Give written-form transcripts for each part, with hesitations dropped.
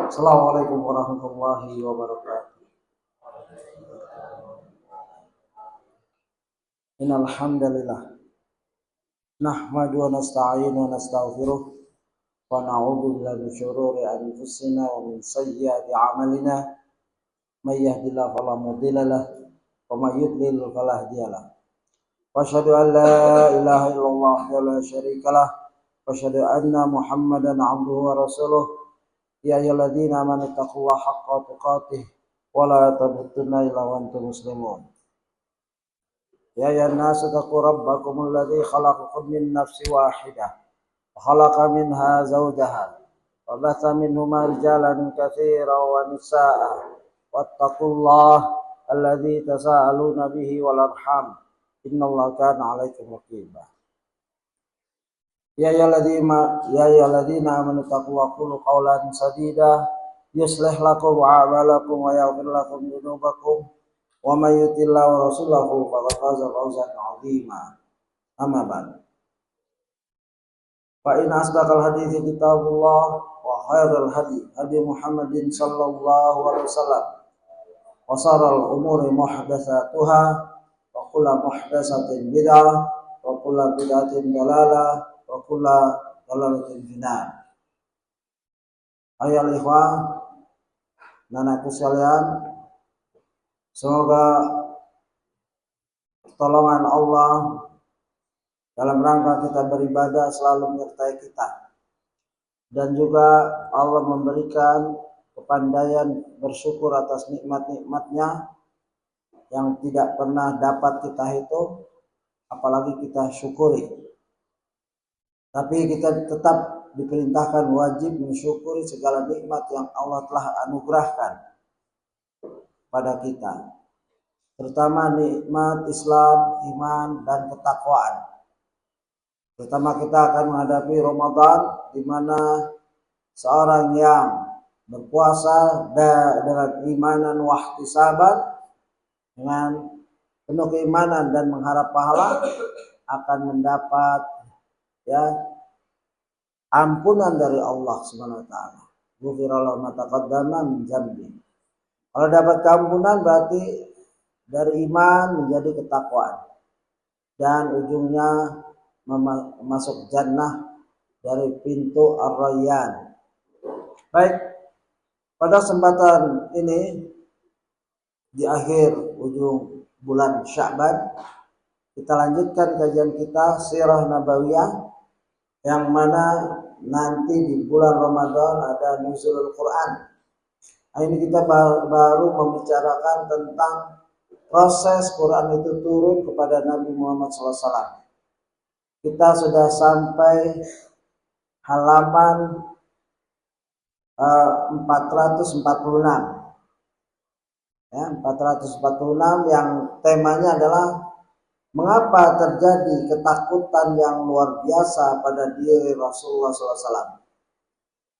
Assalamualaikum warahmatullahi wabarakatuh. Innal hamdalillah nahmadu wa nasta'inu wa nastaghfiruh wa na'udzu billahi min shururi anfusina wa min sayyiati a'malina. May yahdihillahu fala mudilla lahu wa may yudlil fala hadiya lahu. Wa asyhadu an la ilaha illallah wahdahu la syarika lah wa asyhadu anna Muhammadan 'abduhu wa rasuluh. Ya ayyuhalladzina amanu taqullaha haqqa tuqatih wa la tamutunna illa wa antum muslimun. Ya ayyuhan nasu taqu rabbakumul ladzi khalaqakum min nafsin wahidah wa khalaqa minha zawjaha wa batha minhuma rijalan katsiran wa nisaa'a wattaqullaha alladzi tasaaluna bihi wal arham innallaha kana 'alaikum raqiba. Ya ayyuhalladzina amanu taqullaha qulu qawlan sadida yuslih lakum a'malakum wa yaghfir lakum dhunubakum wa may yuti'illah wa rasulahu faqad faza fawzan 'azima. Amma ba'd. Fa in asdaqal hadithi kitabullah wa khairal hadi Muhammadin sallallahu alaihi wasallam wa sharral umuri muhdatsatuha wa kullu muhdatsatin bid'ah wa kullu bid'atin dalalah wa kullu dalalatin finnar. Ayolah ikhwah, anakku sekalian, semoga pertolongan Allah dalam rangka kita beribadah selalu menyertai kita, dan juga Allah memberikan kepandaian bersyukur atas nikmat-nikmatnya yang tidak pernah dapat kita hitung, apalagi kita syukuri. Tapi kita tetap diperintahkan wajib mensyukuri segala nikmat yang Allah telah anugerahkan pada kita, terutama nikmat Islam, iman, dan ketakwaan. Terutama kita akan menghadapi Ramadan, di mana seorang yang berpuasa dengan imanan wahtisaban, dengan penuh keimanan dan mengharap pahala, akan mendapat ampunan dari Allah Subhanahu wa taala. Ghufira lahu ma taqaddama min dzambi. Kalau dapat keampunan berarti dari iman menjadi ketakwaan, dan ujungnya masuk jannah dari pintu Ar-Rayyan. Baik, pada kesempatan ini di akhir ujung bulan Sya'ban, kita lanjutkan kajian kita Sirah Nabawiyah, yang mana nanti di bulan Ramadan ada nuzulul Quran. Ini kita baru membicarakan tentang proses Quran itu turun kepada Nabi Muhammad SAW. Kita sudah sampai halaman 446. 446 yang temanya adalah mengapa terjadi ketakutan yang luar biasa pada diri Rasulullah SAW.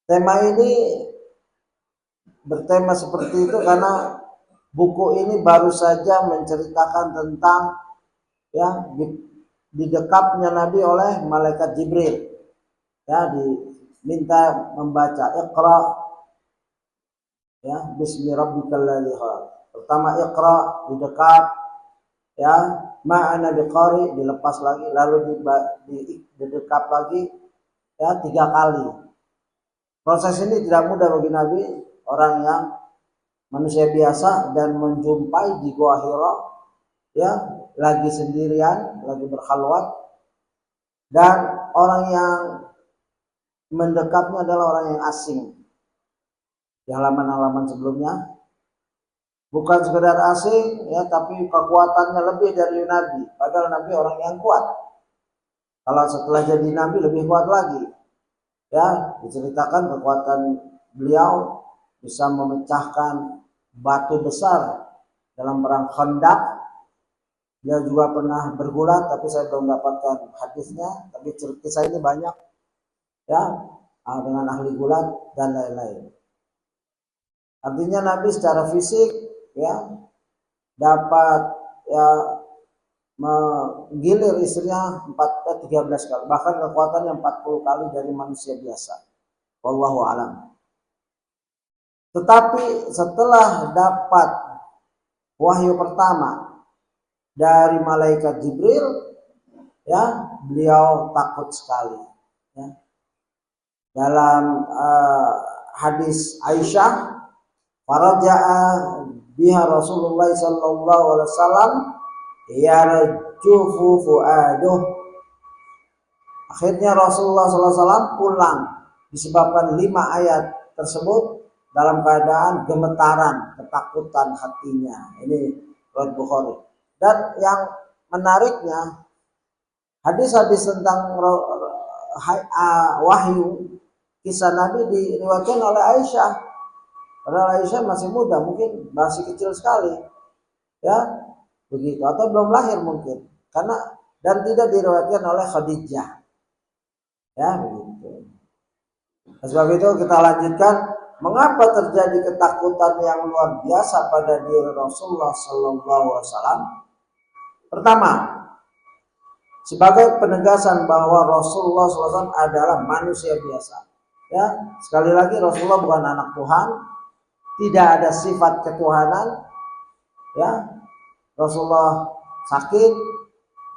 Tema ini bertema seperti itu karena buku ini baru saja menceritakan tentang didekapnya Nabi oleh malaikat Jibril. Diminta membaca Iqra, bismi rabbikal ladzi khalaq. Pertama Iqra, didekap, ma'ana biqari, dilepas lagi, lalu didekap lagi 3 kali. Proses ini tidak mudah bagi Nabi, orang yang manusia biasa, dan menjumpai di Gua Hira lagi sendirian, lagi berkhalwat, dan orang yang mendekapnya adalah orang yang asing. Di halaman-halaman sebelumnya, bukan sekedar asing tapi kekuatannya lebih dari Nabi, padahal Nabi orang yang kuat. Kalau setelah jadi Nabi lebih kuat lagi. Diceritakan kekuatan beliau bisa memecahkan batu besar dalam perang Khandaq. Dia juga pernah bergulat, tapi saya belum dapatkan hadisnya, tapi kisah ini banyak dengan ahli gulat dan lain-lain. Artinya Nabi secara fisik dapat menggilir istrinya 13 kali, bahkan kekuatannya 40 kali dari manusia biasa. Wallahu a'lam. Tetapi setelah dapat wahyu pertama dari malaikat Jibril, ya, beliau takut sekali. Ya. Dalam hadis Aisyah, faraja'a biha Rasulullah sallallahu alaihi wasallam yarjufu fuaduh. Akhirnya Rasulullah sallallahu alaihi wasallam pulang disebabkan 5 ayat tersebut dalam keadaan gemetaran, ketakutan hatinya. Ini riwayat Bukhari. Dan yang menariknya, hadis-hadis tentang wahyu kisah Nabi diriwayatkan oleh Aisyah. Padahal Aisyah masih muda, mungkin masih kecil sekali, ya, begitu, atau belum lahir mungkin, karena dan tidak diriwayatkan oleh Khadijah, ya, begitu. Sebab itu kita lanjutkan, mengapa terjadi ketakutan yang luar biasa pada diri Rasulullah Sallallahu Alaihi Wasallam? Pertama, sebagai penegasan bahwa Rasulullah SAW adalah manusia biasa. Ya, sekali lagi Rasulullah bukan anak Tuhan, tidak ada sifat ketuhanan. Ya, Rasulullah sakit,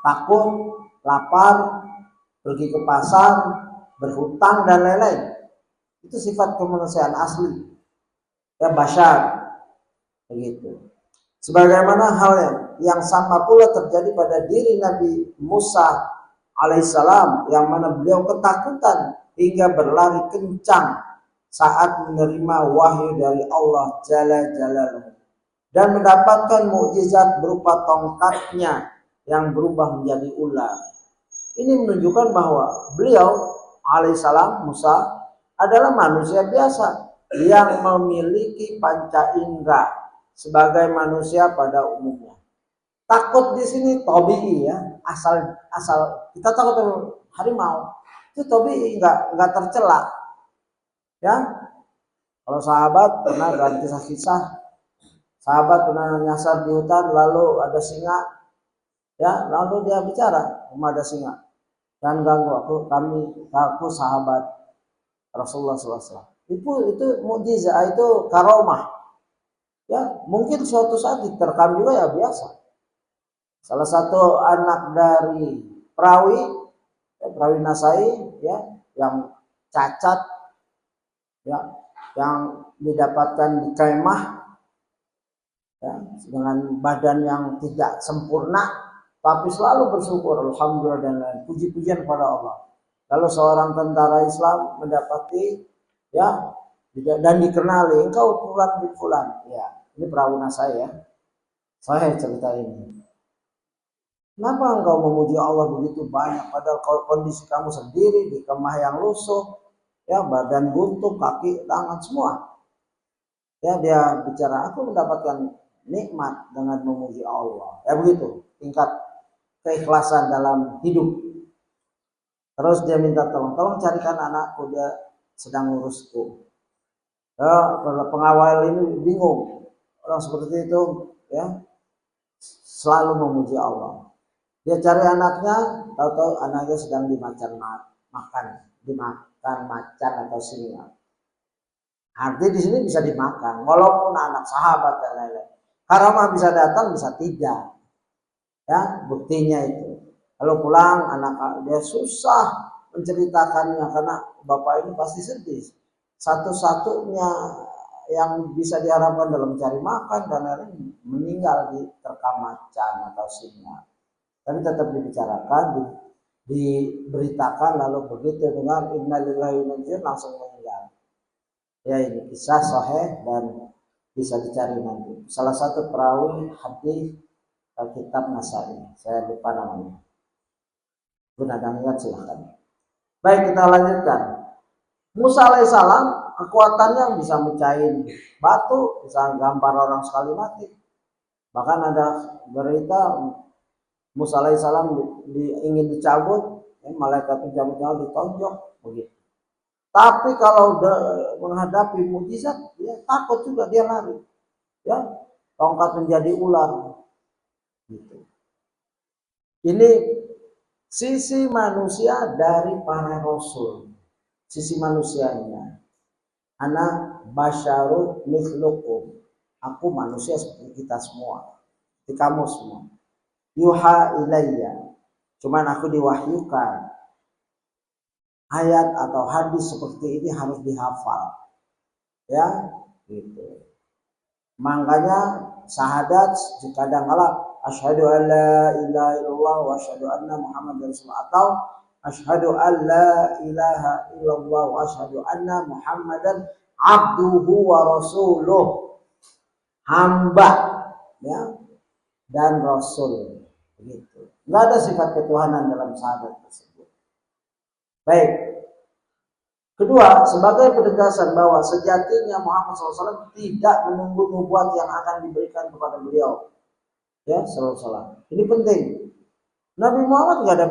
takut, lapar, pergi ke pasar, berhutang dan lain-lain. Itu sifat kemanusiaan asli. Ya, basyar, begitu. Sebagaimana hal yang sama pula terjadi pada diri Nabi Musa alaihissalam, yang mana beliau ketakutan hingga berlari kencang saat menerima wahyu dari Allah Jalla Jalaluhu dan mendapatkan mukjizat berupa tongkatnya yang berubah menjadi ular. Ini menunjukkan bahwa beliau alaihissalam, Musa, adalah manusia biasa yang memiliki panca indera sebagai manusia pada umumnya. Takut di sini tabii, ya, asal kita takut harimau itu tabii, nggak tercela. Ya, kalau sahabat pernah ganti kisah, sahabat pernah nyasar di hutan, lalu ada singa, ya, lalu dia bicara, ada singa, jangan ganggu aku sahabat Rasulullah SAW. Itu mukjizat, itu karomah. Ya, mungkin suatu saat diterkam juga, ya, biasa. Salah satu anak dari perawi Nasai, ya, yang cacat, ya, yang didapatkan di kemah, ya, dengan badan yang tidak sempurna, tapi selalu bersyukur, alhamdulillah, dan puji-pujian kepada Allah. Lalu seorang tentara Islam mendapati, ya, dan dikenali, engkau fulan bin fulan, ya. Ini perawi Nasai, ya. Saya cerita ini. Kenapa engkau memuji Allah begitu banyak, padahal kondisi kamu sendiri di kemah yang lusuh, ya, badan buntu, kaki, tangan semua. Ya, dia bicara, aku mendapatkan nikmat dengan memuji Allah. Ya, begitu tingkat keikhlasan dalam hidup. Terus dia minta tolong carikan anakku, dia sedang ngurusku. Ya, pengawal ini bingung. Orang seperti itu, ya, selalu memuji Allah. Dia cari anaknya, tahu-tahu anaknya sedang dimakan macan atau singa. Arti di sini bisa dimakan, walaupun anak sahabat dan lain-lain. Karamah bisa datang, bisa tidak. Ya, buktinya itu. Kalau pulang, anak dia susah menceritakannya karena bapak ini pasti sedih. Satu-satunya yang bisa diharapkan dalam mencari makan dan lain-lain meninggal terkam macan atau singa. Tapi tetap dibicarakan, diberitakan, lalu begitu dengan innalillahi wa inna ilaihi langsung meninggal. Ya, ini kisah sahih dan bisa dicari nanti. Salah satu perawi hadis kitab Nasai, saya lupa namanya. Guna dan ingat silahkan. Baik, kita lanjutkan. Musa alaihissalam kekuatannya bisa mecahin batu, bisa gambar orang sekali mati. Bahkan ada berita Musa alaihissalam ingin dicabut, malaikat pencabut ditonjok, begitu. Tapi kalau menghadapi mukjizat, dia takut juga, dia lari. Ya, tongkat menjadi ular. Gitu. Ini sisi manusia dari para rasul, sisi manusianya. Ana basyarun mithlukum. Aku manusia seperti kita semua. Seperti kamu semua. Yuha ilayya. Cuman aku diwahyukan. Ayat atau hadis seperti ini harus dihafal. Ya, gitu. Makanya syahadat kadang kala asyhadu an la ilaha illallah wa asyhadu anna muhammadar rasulullah atau asyhadu an la ilaha illallah wa asyhadu anna muhammadan abduhu wa rasuluh, hamba ya dan rasul, begitu. Enggak ada sifat ketuhanan dalam syahadat tersebut. Baik. Kedua, sebagai penegasan bahwa sejatinya Muhammad SAW tidak menunggu nubuat yang akan diberikan kepada beliau. Ya, SAW. Ini penting. Nabi Muhammad nggak ada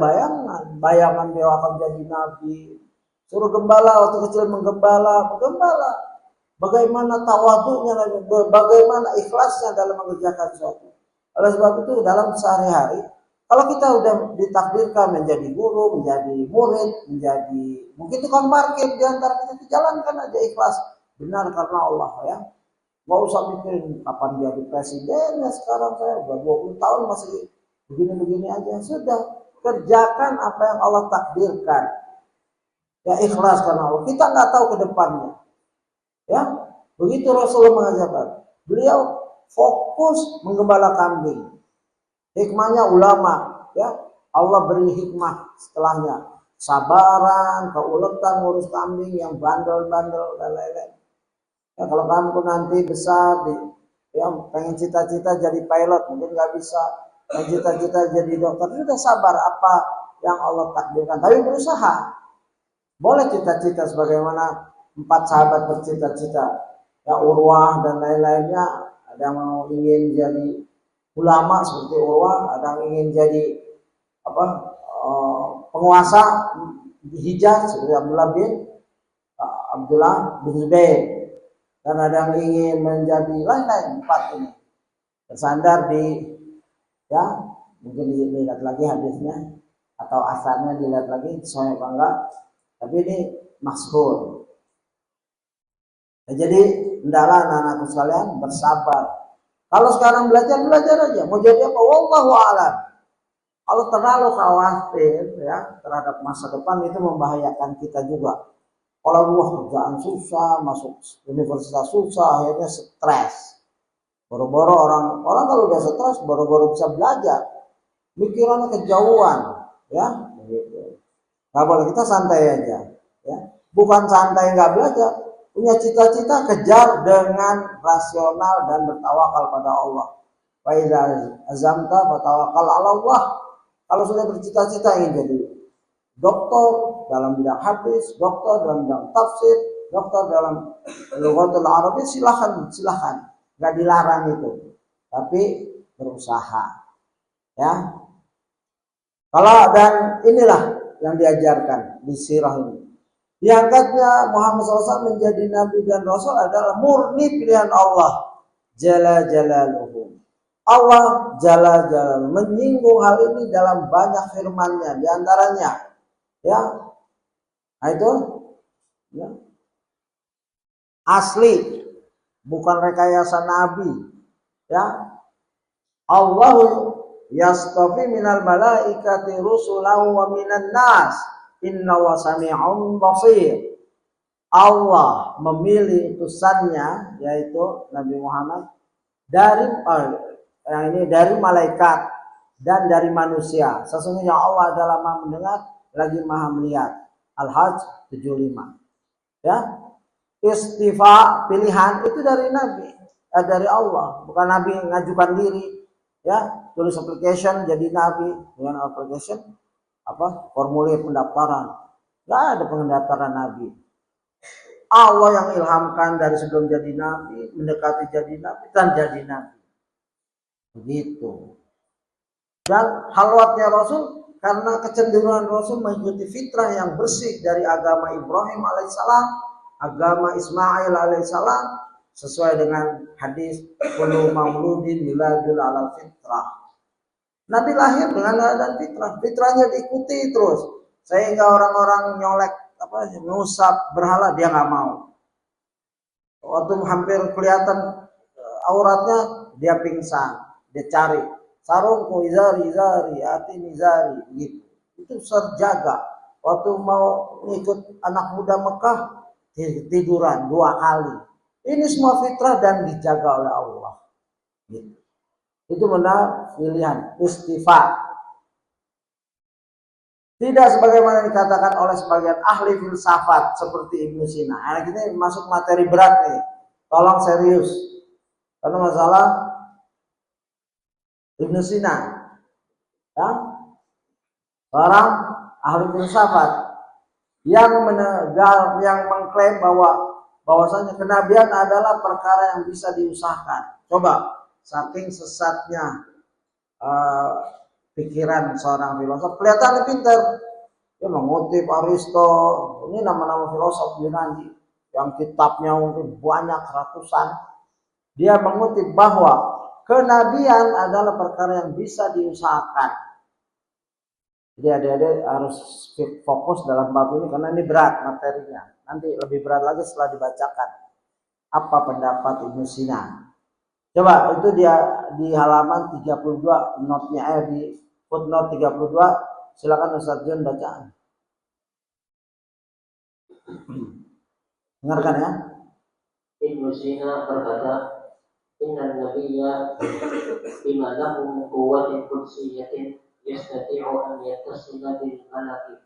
bayangan beliau akan jadi nabi. Suruh gembala waktu kecil menggembala. Bagaimana tawaduknya, bagaimana ikhlasnya dalam mengerjakan sesuatu. Oleh sebab itu dalam sehari-hari, kalau kita udah ditakdirkan menjadi guru, menjadi murid, menjadi mungkin tukang parkir di antara kita, jalankan aja ikhlas, benar karena Allah ya. Nggak usah mikirin kapan jadi presiden ya, sekarang saya udah 20 tahun masih begini-begini aja. Sudah, kerjakan apa yang Allah takdirkan. Ya ikhlas karena Allah. Kita nggak tahu ke depannya. Ya, begitu Rasulullah mengajarkan. Beliau fokus menggembala kambing. Hikmahnya ulama, ya Allah beri hikmah setelahnya. Sabaran, keuletan ngurus kambing yang bandel-bandel dan lain-lain. Ya, kalau kamu nanti besar, ya pengen cita-cita jadi pilot, mungkin nggak bisa. Pengen cita-cita jadi dokter, sudah sabar apa yang Allah takdirkan. Tapi berusaha. Boleh cita-cita sebagaimana 4 sahabat bercita-cita. Ya Urwah dan lain-lainnya. Ada yang mau ingin jadi ulama seperti Urwah, ada yang ingin jadi penguasa di Hijaz seperti Abdullah bin Zubair, dan ada yang ingin menjadi lain-lain 4 ini. Bersandar di ya mungkin dilihat lagi hadisnya atau asarnya dilihat lagi sesuai apa enggak, tapi ini masyhur. Nah, jadi hendaklah anak-anakku sekalian bersabar. Kalau sekarang belajar aja. Mau jadi apa? Wallahu a'lam. Kalau terlalu khawatir ya terhadap masa depan, itu membahayakan kita juga. Kalau kerjaan susah, masuk universitas susah, akhirnya stres. Boro-boro orang kalau udah stres, boro-boro bisa belajar. Pikirannya kejauhan, ya. Begitu. Nggak boleh, kita santai aja, ya. Bukan santai nggak belajar. Punya cita-cita, kejar dengan rasional dan bertawakal pada Allah. Wa idza azamta fatawakal 'ala Allah. Kalau sudah bercita-cita ingin jadi doktor dalam bidang hadis, doktor dalam bidang tafsir, doktor dalam lughatul Arabiyah, silakan. Enggak dilarang itu. Tapi berusaha. Ya. Kalau dan inilah yang diajarkan di sirah ini. Diangkatnya Muhammad SAW menjadi Nabi dan Rasul adalah murni pilihan Allah Jalla Jalaluhu. Allah Jalla Jalaluhu menyinggung hal ini dalam banyak firman-Nya, diantaranya ya, nah itu ya, asli, bukan rekayasa Nabi ya. Allahu yastafi minal malaikati rusulahu wa minan nas. Inna wa sami'un basir. Allah memilih utusannya yaitu Nabi Muhammad dari malaikat dan dari manusia. Sesungguhnya Allah adalah Maha mendengar lagi Maha melihat. Al-Hajj 75. Ya. Istifa, pilihan itu dari Nabi, dari Allah, bukan Nabi ngajukan diri. Ya, tulis application jadi Nabi dengan application formulir pendaftaran. Nggak ada pendaftaran Nabi. Allah yang ilhamkan dari sebelum jadi Nabi, mendekati jadi Nabi, dan jadi Nabi. Begitu. Dan halwatnya Rasul, karena kecenderungan Rasul mengikuti fitrah yang bersih dari agama Ibrahim alaihissalam, agama Ismail alaihissalam, sesuai dengan hadis kullu mauludin yuladul ala fitrah. Nabi lahir dengan keadaan fitrah, fitrahnya diikuti terus, sehingga orang-orang nyolek ngusap berhala dia nggak mau. Waktu hampir kelihatan auratnya, dia pingsan, dia cari sarungku, izari, hati izari, gitu. Itu terjaga. Waktu mau ngikut anak muda Mekah, tiduran 2 kali. Ini semua fitrah dan dijaga oleh Allah. Gitu. Itu benar pilihan istifa. Tidak sebagaimana dikatakan oleh sebagian ahli filsafat seperti Ibnu Sina. Nah, ini masuk materi berat nih. Tolong serius. Karena masalah Ibnu Sina, ya, orang ahli filsafat yang mengklaim bahwasanya kenabian adalah perkara yang bisa diusahakan. Coba, saking sesatnya pikiran seorang filosof, kelihatan pintar. Dia mengutip Aristo, ini nama-nama filosof Yunani yang kitabnya mungkin banyak ratusan. Dia mengutip bahwa kenabian adalah perkara yang bisa diusahakan. Jadi adik-adik harus fokus dalam bab ini karena ini berat materinya. Nanti lebih berat lagi setelah dibacakan apa pendapat Ibnu Sina. Coba itu dia di halaman 32 notnya di footnote 32. Silakan Ustaz John bacaan. Dengarkan ya. Ibnu Sina berkata, Inna nabiyya bima lahu min quwwatin qudsiyatin yastati'u an yattasila bil malaki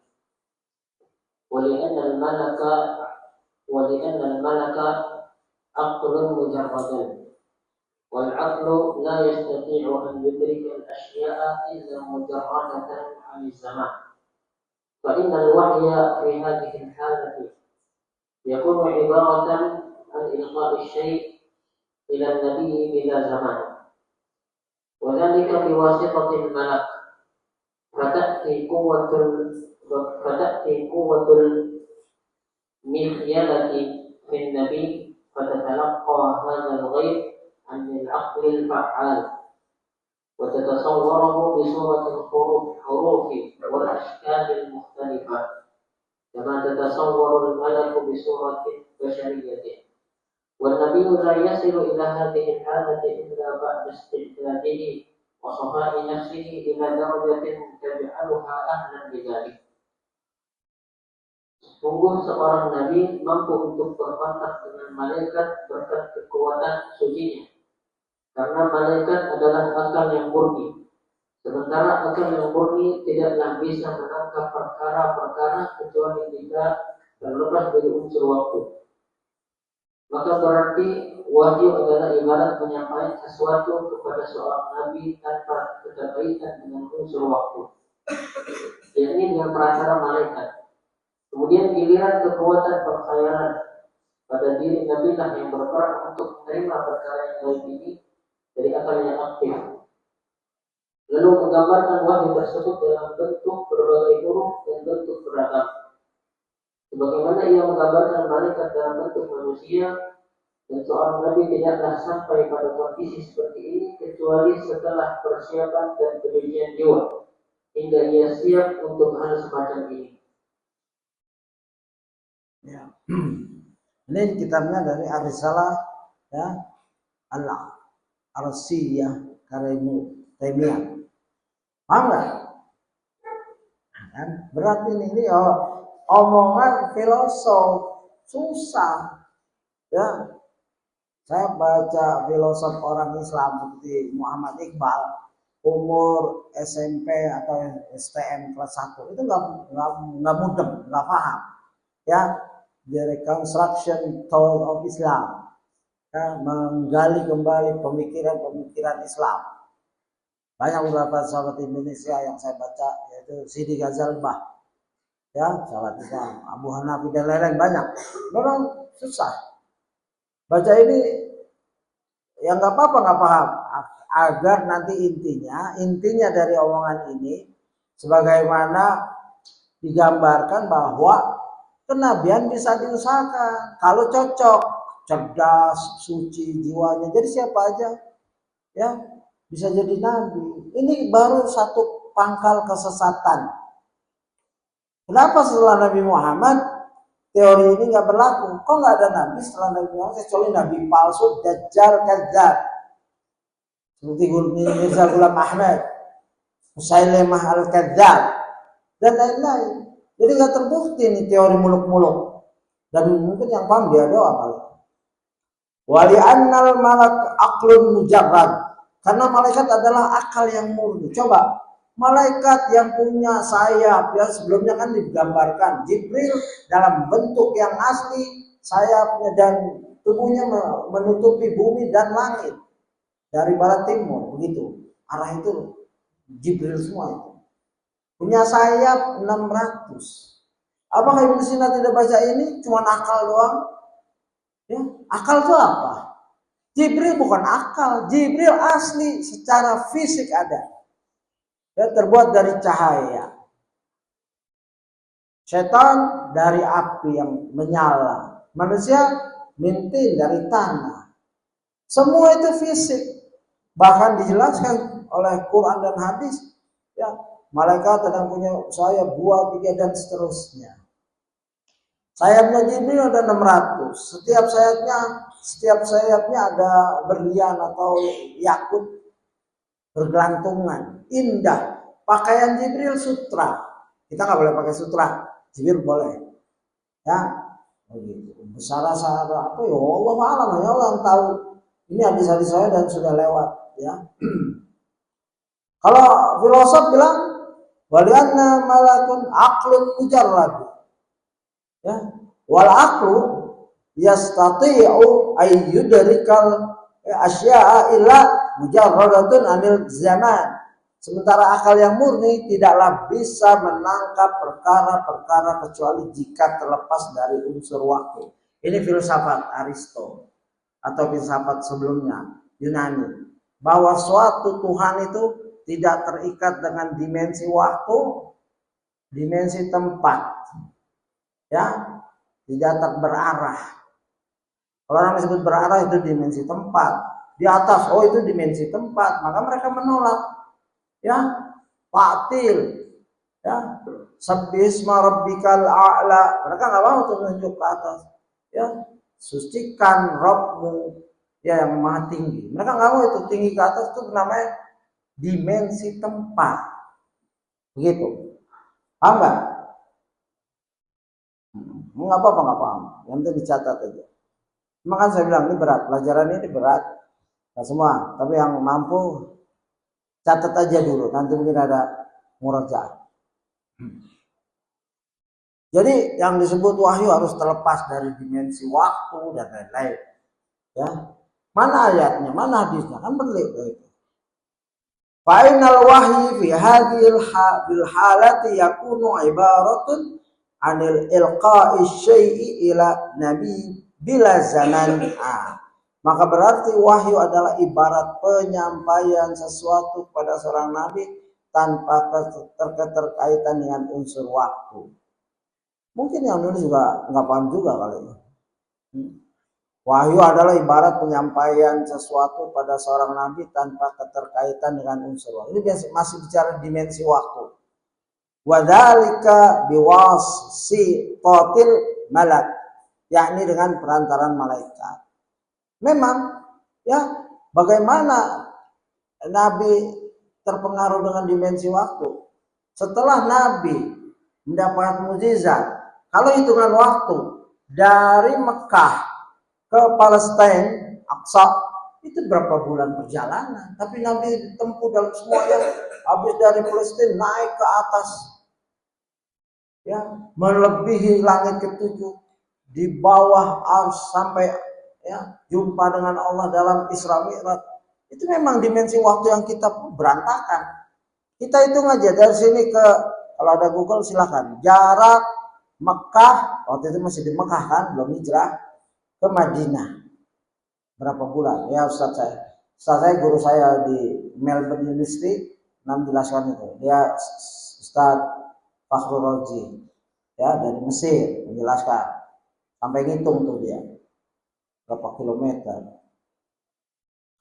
wa li'anna al-malaka aqlun mujarradun wal aqlu la yastati'u an yudrika al-ashya'a illa mujarradatan 'an az-zaman fa inna al-wahya fi hadhihi al-halati yakunu 'ibaratan an ilqa'i syai' إلى النبي بلا زمان وذلك بواسطة الملك فتأتي قوة المخيلة في النبي فتتلقى هذا الغيب عن العقل الفعال وتتصوره بصورة الحروف والأشكال المختلفة كما تتصور الملك بصورة بشرية والنبي لا يصل إلى هذه الحالة إلا بعد استعداده وصفاء نفسه إلى درجة تجعلها أهلا لذلك. Sungguh seorang nabi mampu untuk berkontak dengan malaikat berkat kekuatan sucinya. Karena malaikat adalah akal yang murni. Sementara akal yang murni tidaklah bisa menangkap perkara-perkara kecuali jika terlepas dari unsur waktu. Maka berarti wahyu adalah ibarat menyampaikan sesuatu kepada seorang nabi tanpa keterkaitan dengan unsur waktu, yakni dengan perantara malaikat. Kemudian giliran kekuatan pengkhayalan pada diri nabi lah yang berperan untuk menerima perkara yang lain ini dari akal yang aktif, lalu menggambarkan wahyu tersebut dalam bentuk berbagai huruf dan bentuk beragam. Sebagaimana ia menggambarkan malaikat dalam bentuk manusia, dan seorang nabi tidaklah sampai pada kondisi seperti ini kecuali setelah persiapan dan pendidikan jiwa hingga ia siap untuk hal semacam ini. Ya. Ini kitabnya dari Ar-Risalah, ya, Al-Arsiyah karya Ibnu Taimiyah. Paham nggak? Kan berat ini omongan filosof susah, ya. Saya baca filosof orang Islam seperti Muhammad Iqbal, umur SMP atau STM kelas 1 itu nggak mudeng, nggak paham, ya. The Reconstruction Thought of Islam, ya, menggali kembali pemikiran Islam. Banyak beberapa sahabat Indonesia yang saya baca, yaitu Sidi Ghazalbah, ya, sahabat Islam, Abu Hanafi dan lain-lain banyak. Memang susah. Baca ini ya nggak apa-apa, nggak paham, agar nanti intinya dari omongan ini sebagaimana digambarkan bahwa kenabian bisa diusahakan kalau cocok, cerdas, suci jiwanya, jadi siapa aja, ya, bisa jadi nabi. Ini baru satu pangkal kesesatan. Kenapa setelah Nabi Muhammad teori ini nggak berlaku. Kok nggak ada nabi setelah Nabi Muhammad kecuali nabi palsu, dajjal, kadzdzab. Seperti Mirza Ghulam Ahmad, Musailimah al-Kadzdzab, dan lain-lain. Jadi nggak terbukti nih teori muluk-muluk. Dan mungkin yang paham dia doa kali. Wali annal malak aqlun mujarrad. Karena malaikat adalah akal yang murni. Coba, malaikat yang punya sayap, ya sebelumnya kan digambarkan Jibril dalam bentuk yang asli, sayapnya dan tubuhnya menutupi bumi dan langit dari barat timur, begitu. Arah itu Jibril semua itu. Punya sayap 600. Apakah Ibnu Sina tidak baca ini? Cuma akal doang? Ya, akal itu apa? Jibril bukan akal, Jibril asli secara fisik ada. Ya, terbuat dari cahaya. Setan dari api yang menyala. Manusia mintin dari tanah. Semua itu fisik. Bahkan dijelaskan oleh Quran dan hadis. Ya, malaikat yang punya sayap 2, 3 dan seterusnya. Sayapnya Jibril ada 600. Setiap sayapnya ada berlian atau yakut bergelantungan, indah. Pakaian Jibril sutra. Kita nggak boleh pakai sutra. Jibril boleh. Ya, begitu. Besar-besar apa ya Allah alam, ya Allah yang tahu. Ini hadis-hadis saya dan sudah lewat. Ya. Kalau filosof bilang walianna malakun aqlun mujarrad. Ya, wal aqlu yastati'u ayyudrikal asya'a illa mujarradatun anil zaman. Sementara akal yang murni tidaklah bisa menangkap perkara-perkara kecuali jika terlepas dari unsur waktu. Ini filsafat Aristo atau filsafat sebelumnya Yunani, bahwa suatu Tuhan itu tidak terikat dengan dimensi waktu, dimensi tempat. Ya, tidak berarah. Kalau orang disebut berarah itu dimensi tempat. Di atas, oh itu dimensi tempat, maka mereka menolak. Ya, batil. Ya, sabbisma rabbikal a'la. Mereka nggak mau untuk menunjuk ke atas. Ya, sucikan Rabbmu ya yang maha tinggi. Mereka nggak mau itu tinggi ke atas, itu namanya dimensi tempat. Begitu. Paham nggak? Nggak apa-apa, nggak paham. Yang penting dicatat aja. Cuma kan saya bilang ini berat, pelajaran ini berat. Nggak semua, tapi yang mampu catat aja dulu. Nanti mungkin ada murajaah. Jadi yang disebut wahyu harus terlepas dari dimensi waktu dan lain-lain. Ya, mana ayatnya, mana hadisnya, kan berlebih itu. Fa'inal wahyi fi hadhil halati yakunu ibaratun anil ilqa'i syai'i ila nabi bila zaman. Maka berarti wahyu adalah ibarat penyampaian sesuatu kepada seorang nabi tanpa keterkaitan dengan unsur waktu. Mungkin yang nulis juga nggak paham juga kali ini. Wahyu adalah ibarat penyampaian sesuatu pada seorang nabi tanpa keterkaitan dengan unsur waktu. Ini masih bicara dimensi waktu. Wadzalika biwasitatil malak, yakni dengan perantaran malaikat. Memang ya, bagaimana nabi terpengaruh dengan dimensi waktu? Setelah nabi mendapat mukjizat, kalau hitungan waktu dari Mekah ke Palestina Aqsa itu berapa bulan perjalanan, tapi nabi ditempuh dalam semuanya. Habis dari Palestina naik ke atas, ya, melebihi langit ketujuh, di bawah ars sampai ya jumpa dengan Allah dalam Isra Mi'raj. Itu memang dimensi waktu yang kita berantakan. Kita hitung aja dari sini ke, kalau ada Google silakan, jarak Mekah, waktu itu masih di Mekah kan, belum hijrah, ke Madinah berapa bulan? Ya Ustaz saya guru saya di Melbourne University menjelaskan itu. Dia Ustaz Fakhrul Razi, ya, dari Mesir, menjelaskan sampai ngitung tuh dia berapa kilometer.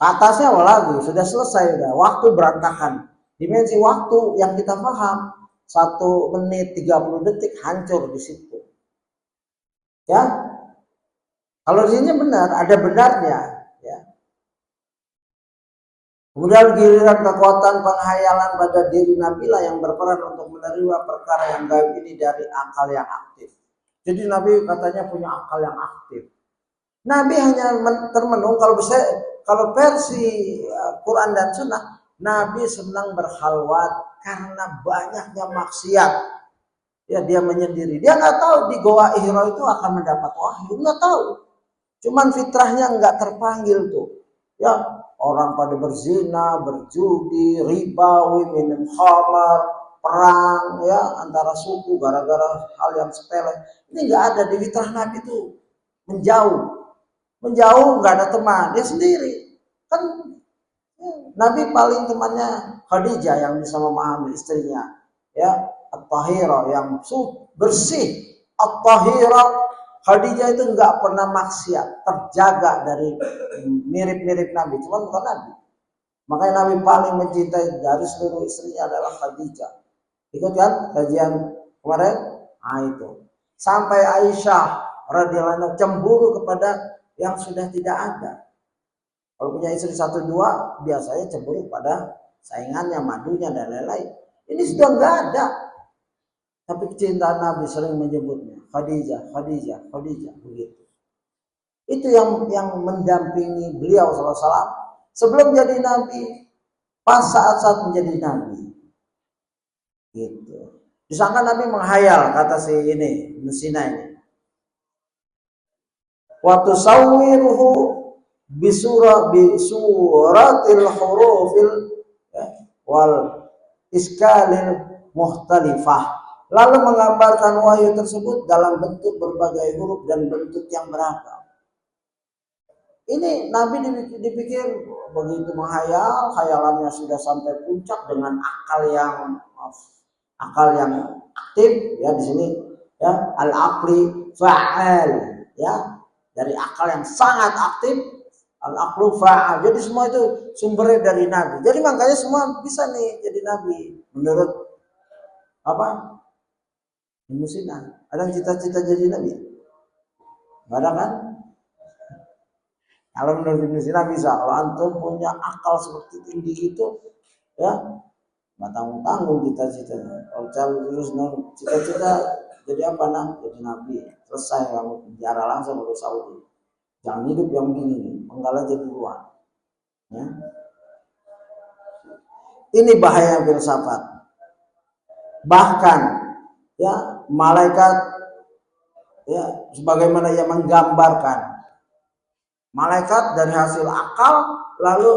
Atasnya lagi sudah selesai, udah waktu berantakan. Dimensi waktu yang kita paham 1 menit 30 detik hancur di situ. Ya, kalau di sini benar, ada benarnya. Ya. Kemudian giliran kekuatan penghayalan pada diri Nabi lah yang berperan untuk menerima perkara yang gaib ini dari akal yang aktif. Jadi Nabi katanya punya akal yang aktif. Nabi hanya termenung kalau versi Quran dan Sunnah, Nabi senang berkhalwat karena banyaknya maksiat. Ya, dia menyendiri. Dia nggak tahu di Goa Hira itu akan mendapat wahyu, nggak tahu. Cuman fitrahnya nggak terpanggil tuh. Ya, orang pada berzina, berjudi, ribawi, minum khamar, perang, ya antara suku gara-gara hal yang sepele. Ini nggak ada di fitrah Nabi itu. Menjauh nggak ada teman, dia sendiri. Kan Nabi paling temannya Khadijah yang bisa memahami istrinya, ya, At-Tahira yang bersih. At-Tahira Khadijah itu nggak pernah maksiat, terjaga dari mirip-mirip Nabi, cuman bukan Nabi. Makanya Nabi paling mencintai dari seluruh istrinya adalah Khadijah. Ikut kan kajian kemarin? Nah itu. Sampai Aisyah radhiyallahu anha cemburu kepada yang sudah tidak ada. Kalau punya istri 1-2 biasanya cemburu pada saingannya, madunya dan lain-lain. Ini sudah nggak ada. Tapi kecintaan Nabi sering menyebutnya Khadijah, Khadijah, Khadijah, begitu. Itu yang mendampingi beliau SAW sebelum jadi Nabi, pas saat-saat menjadi Nabi. Gitu. Disangka Nabi menghayal, kata si ini, Nusina ini. Waktu sawiruhu bisuratil hurufil wal iskalil muhtalifah, lalu menggambarkan wahyu tersebut dalam bentuk berbagai huruf dan bentuk yang beragam. Ini Nabi dipikir begitu menghayal, khayalannya sudah sampai puncak dengan akal yang aktif, ya di sini ya al-aqli fa'al, ya dari akal yang sangat aktif, al-aqlu fa'al. Jadi semua itu sumbernya dari Nabi. Jadi makanya semua bisa nih jadi Nabi menurut apa? Musina. Ada yang cita-cita jadi Nabi? Gak ada kan? Kalau menurut Musina bisa. Kalau antum punya akal seperti tinggi itu, ya nggak tanggung-tanggung cita-citanya. Kalau terus cita-cita jadi apa nak? Jadi Nabi. Selesai kamu penjara langsung ke Saudi. Jangan hidup yang begini nih, penggal aja duluan. Ya. Ini bahaya filsafat. Bahkan ya malaikat, ya sebagaimana yang menggambarkan malaikat dari hasil akal, lalu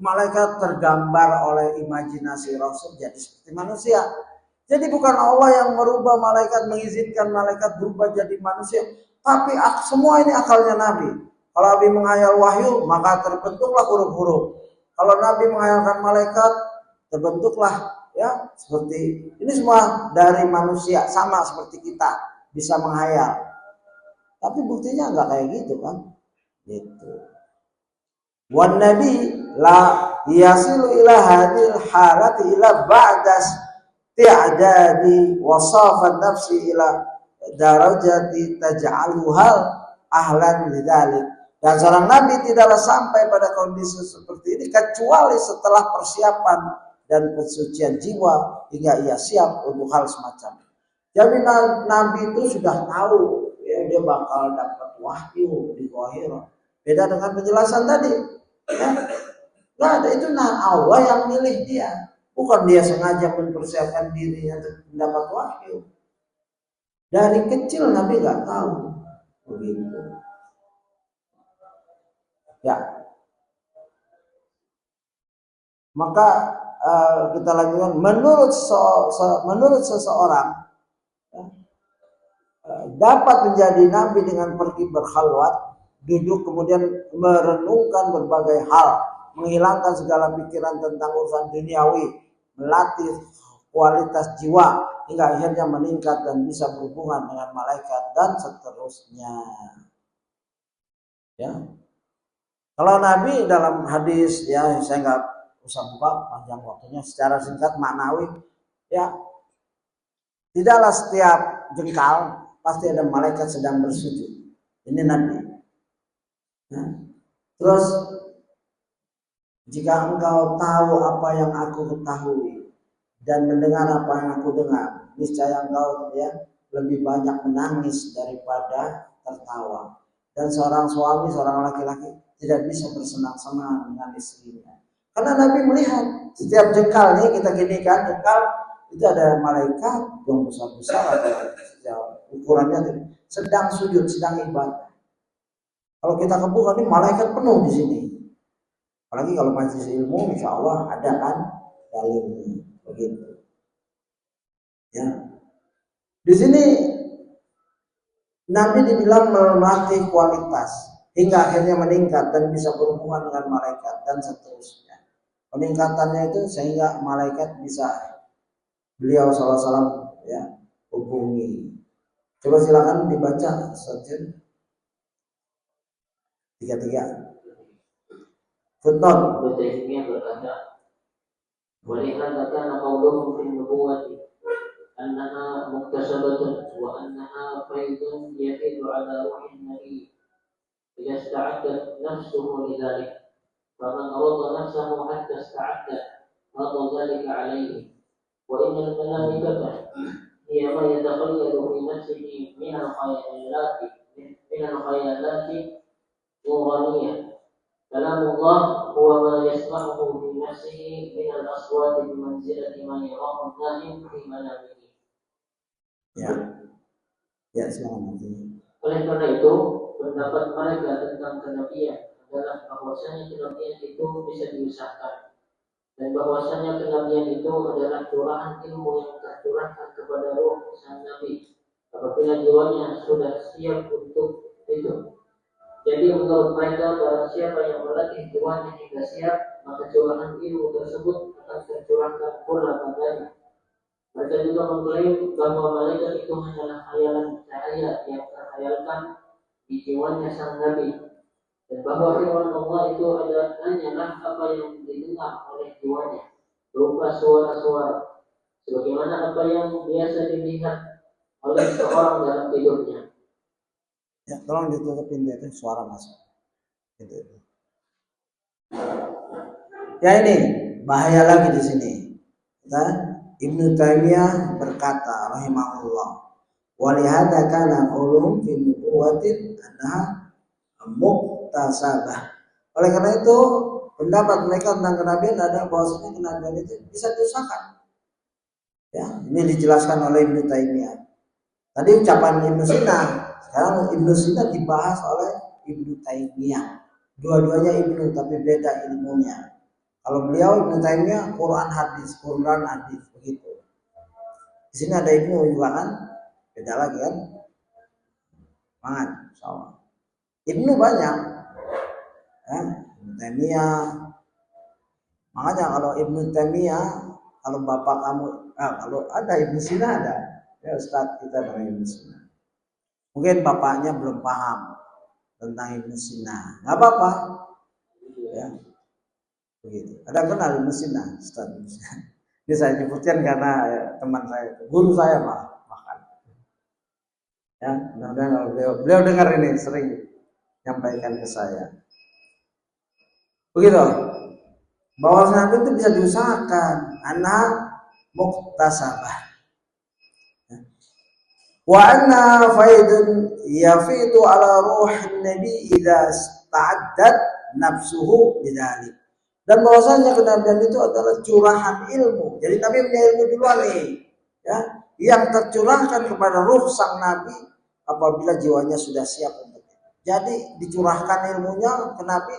malaikat tergambar oleh imajinasi Rasul jadi seperti manusia. Jadi bukan Allah yang merubah malaikat, mengizinkan malaikat berubah jadi manusia, tapi semua ini akalnya Nabi. Kalau Nabi menghayal wahyu, maka terbentuklah huruf-huruf. Kalau Nabi menghayalkan malaikat, terbentuklah ya seperti ini. Semua dari manusia, sama seperti kita bisa menghayal. Tapi buktinya nggak kayak gitu kan? Gitu. Wan Nabi la yasilu ila hadil halati ila ba'das ti'adadi wasafan nafsi ila darajati taj'aluhal ahlan lidzalik. Dan seorang Nabi tidaklah sampai pada kondisi seperti ini kecuali setelah persiapan dan pensucian jiwa hingga ia siap untuk hal semacam ini. Jadi Nabi itu sudah tahu ya, dia bakal dapat wahyu di Goa Hira. Beda dengan penjelasan tadi. Ya. Nggak ada, itu Allah yang milih dia. Bukan dia sengaja mempersiapkan dirinya untuk mendapat wahyu. Dari kecil Nabi nggak tahu. Begitu. Ya. Maka kita lanjutkan. Menurut seseorang ya, dapat menjadi Nabi dengan pergi berkhalwat, duduk kemudian merenungkan berbagai hal, menghilangkan segala pikiran tentang urusan duniawi, melatih kualitas jiwa hingga akhirnya meningkat dan bisa berhubungan dengan malaikat dan seterusnya. Ya, kalau Nabi dalam hadis, ya saya nggak usah buka panjang waktunya, secara singkat maknawi, ya tidaklah setiap jengkal pasti ada malaikat sedang bersujud. Ini Nabi. Nah, terus jika engkau tahu apa yang aku ketahui dan mendengar apa yang aku dengar, niscaya engkau lebih banyak menangis daripada tertawa. Dan seorang suami, seorang laki-laki tidak bisa bersenang-senang dengan istrinya. Karena Nabi melihat setiap jengkal nih, kita gini kan, jengkal itu ada malaikat yang besar-besar atau ukurannya sedang sujud, sedang ibadah. Kalau kita kebuka nih malaikat penuh di sini. Apalagi kalau majelis ilmu, insya Allah ada kan dalilnya begitu. Ya, di sini Nabi dibilang melatih kualitas hingga akhirnya meningkat dan bisa berhubungan dengan malaikat dan seterusnya. Peningkatannya itu sehingga malaikat bisa beliau SAW ya hubungi. Coba silakan dibaca saja 33. Footnote. Berikutnya berkata, "Walihada kana qawluhum fi nubuwati annaha muktasabatun wa annaha faidun yafidu ala ruhin nabi idza ista'addat nafsuhu lidzalik. Faman arada nafsahu hatta ista'addat rada dzalika alayhi. Wa innal malaikata hiya ma yatakhayyalu fi nafsihi min al-khayalati nuraniyah. كلام الله هو ما يسمعه في نفسه من الأصوات بمنزلة ما يراه النائم في منامه." Ya, silakan. Oleh karena itu, pendapat mereka tentang kenabian adalah bahwasanya kenabian itu bisa diusahakan dan bahwasanya kenabian itu adalah curahan ilmu yang tercurahkan kepada ruh sang nabi apabila jiwanya sudah siap untuk itu. Jadi menurut mereka barang siapa yang berlatih jiwanya hingga siap, maka curahan ilmu tersebut akan tercurahkan pula padanya. Mereka juga mengklaim bahwa malaikat itu hanyalah khayalan cahaya yang terkhayalkan di jiwanya sang nabi, dan bahwa firman Allah itu hanyalah apa yang didengar oleh jiwanya berupa suara-suara, sebagaimana apa yang biasa dilihat oleh seorang dalam tidurnya. Ya, tolong ditutupin itu suara masuk. Gitu. Ya ini bahaya lagi di sini. Nah, Ibnu Taimiyah berkata rahimahullah, "Walihada kana qawluhum fi nubuwatin annaha muktasabah." Oleh karena itu, pendapat mereka tentang kenabian adalah bahwasanya kenabian itu bisa diusahakan. Ya, ini dijelaskan oleh Ibnu Taimiyah. Tadi ucapan Ibnu Sina, sekarang Ibnu Sina dibahas oleh Ibnu Taimiyah. Dua-duanya Ibnu tapi beda ilmunya. Kalau beliau Ibnu Taimiyah Quran hadis begitu. Di sini ada Ibnu juga kan, beda lagi kan? Mangan, sama. Ibnu banyak, ya, Ibnu Taimiyah. Makanya kalau Ibnu Taimiyah, kalau bapak kamu, kalau ada Ibnu Sina ada, ya Ustaz kita dari Ibnu Sina. Mungkin bapaknya belum paham tentang Ibnu Sina, nggak apa-apa, ya. Begitu. Ada kenal Ibnu Sina, Ustaz. Ini saya nyebutkan karena ya, teman saya, guru saya bahkan. Ya, mudah-mudahan kalau beliau dengar ini sering nyampaikan ke saya. Begitu. Bahwasanya itu bisa diusahakan, anak muktasabah. Wa anna faidun yafidu ala ruhin nabi idza ta'addat nafsuhu bidzalik. Dan bahwasanya kenabian itu adalah curahan ilmu. Jadi Nabi punya ilmu duluan nih, ya, yang tercurahkan kepada ruh sang Nabi apabila jiwanya sudah siap untuk itu. Jadi dicurahkan ilmunya ke Nabi,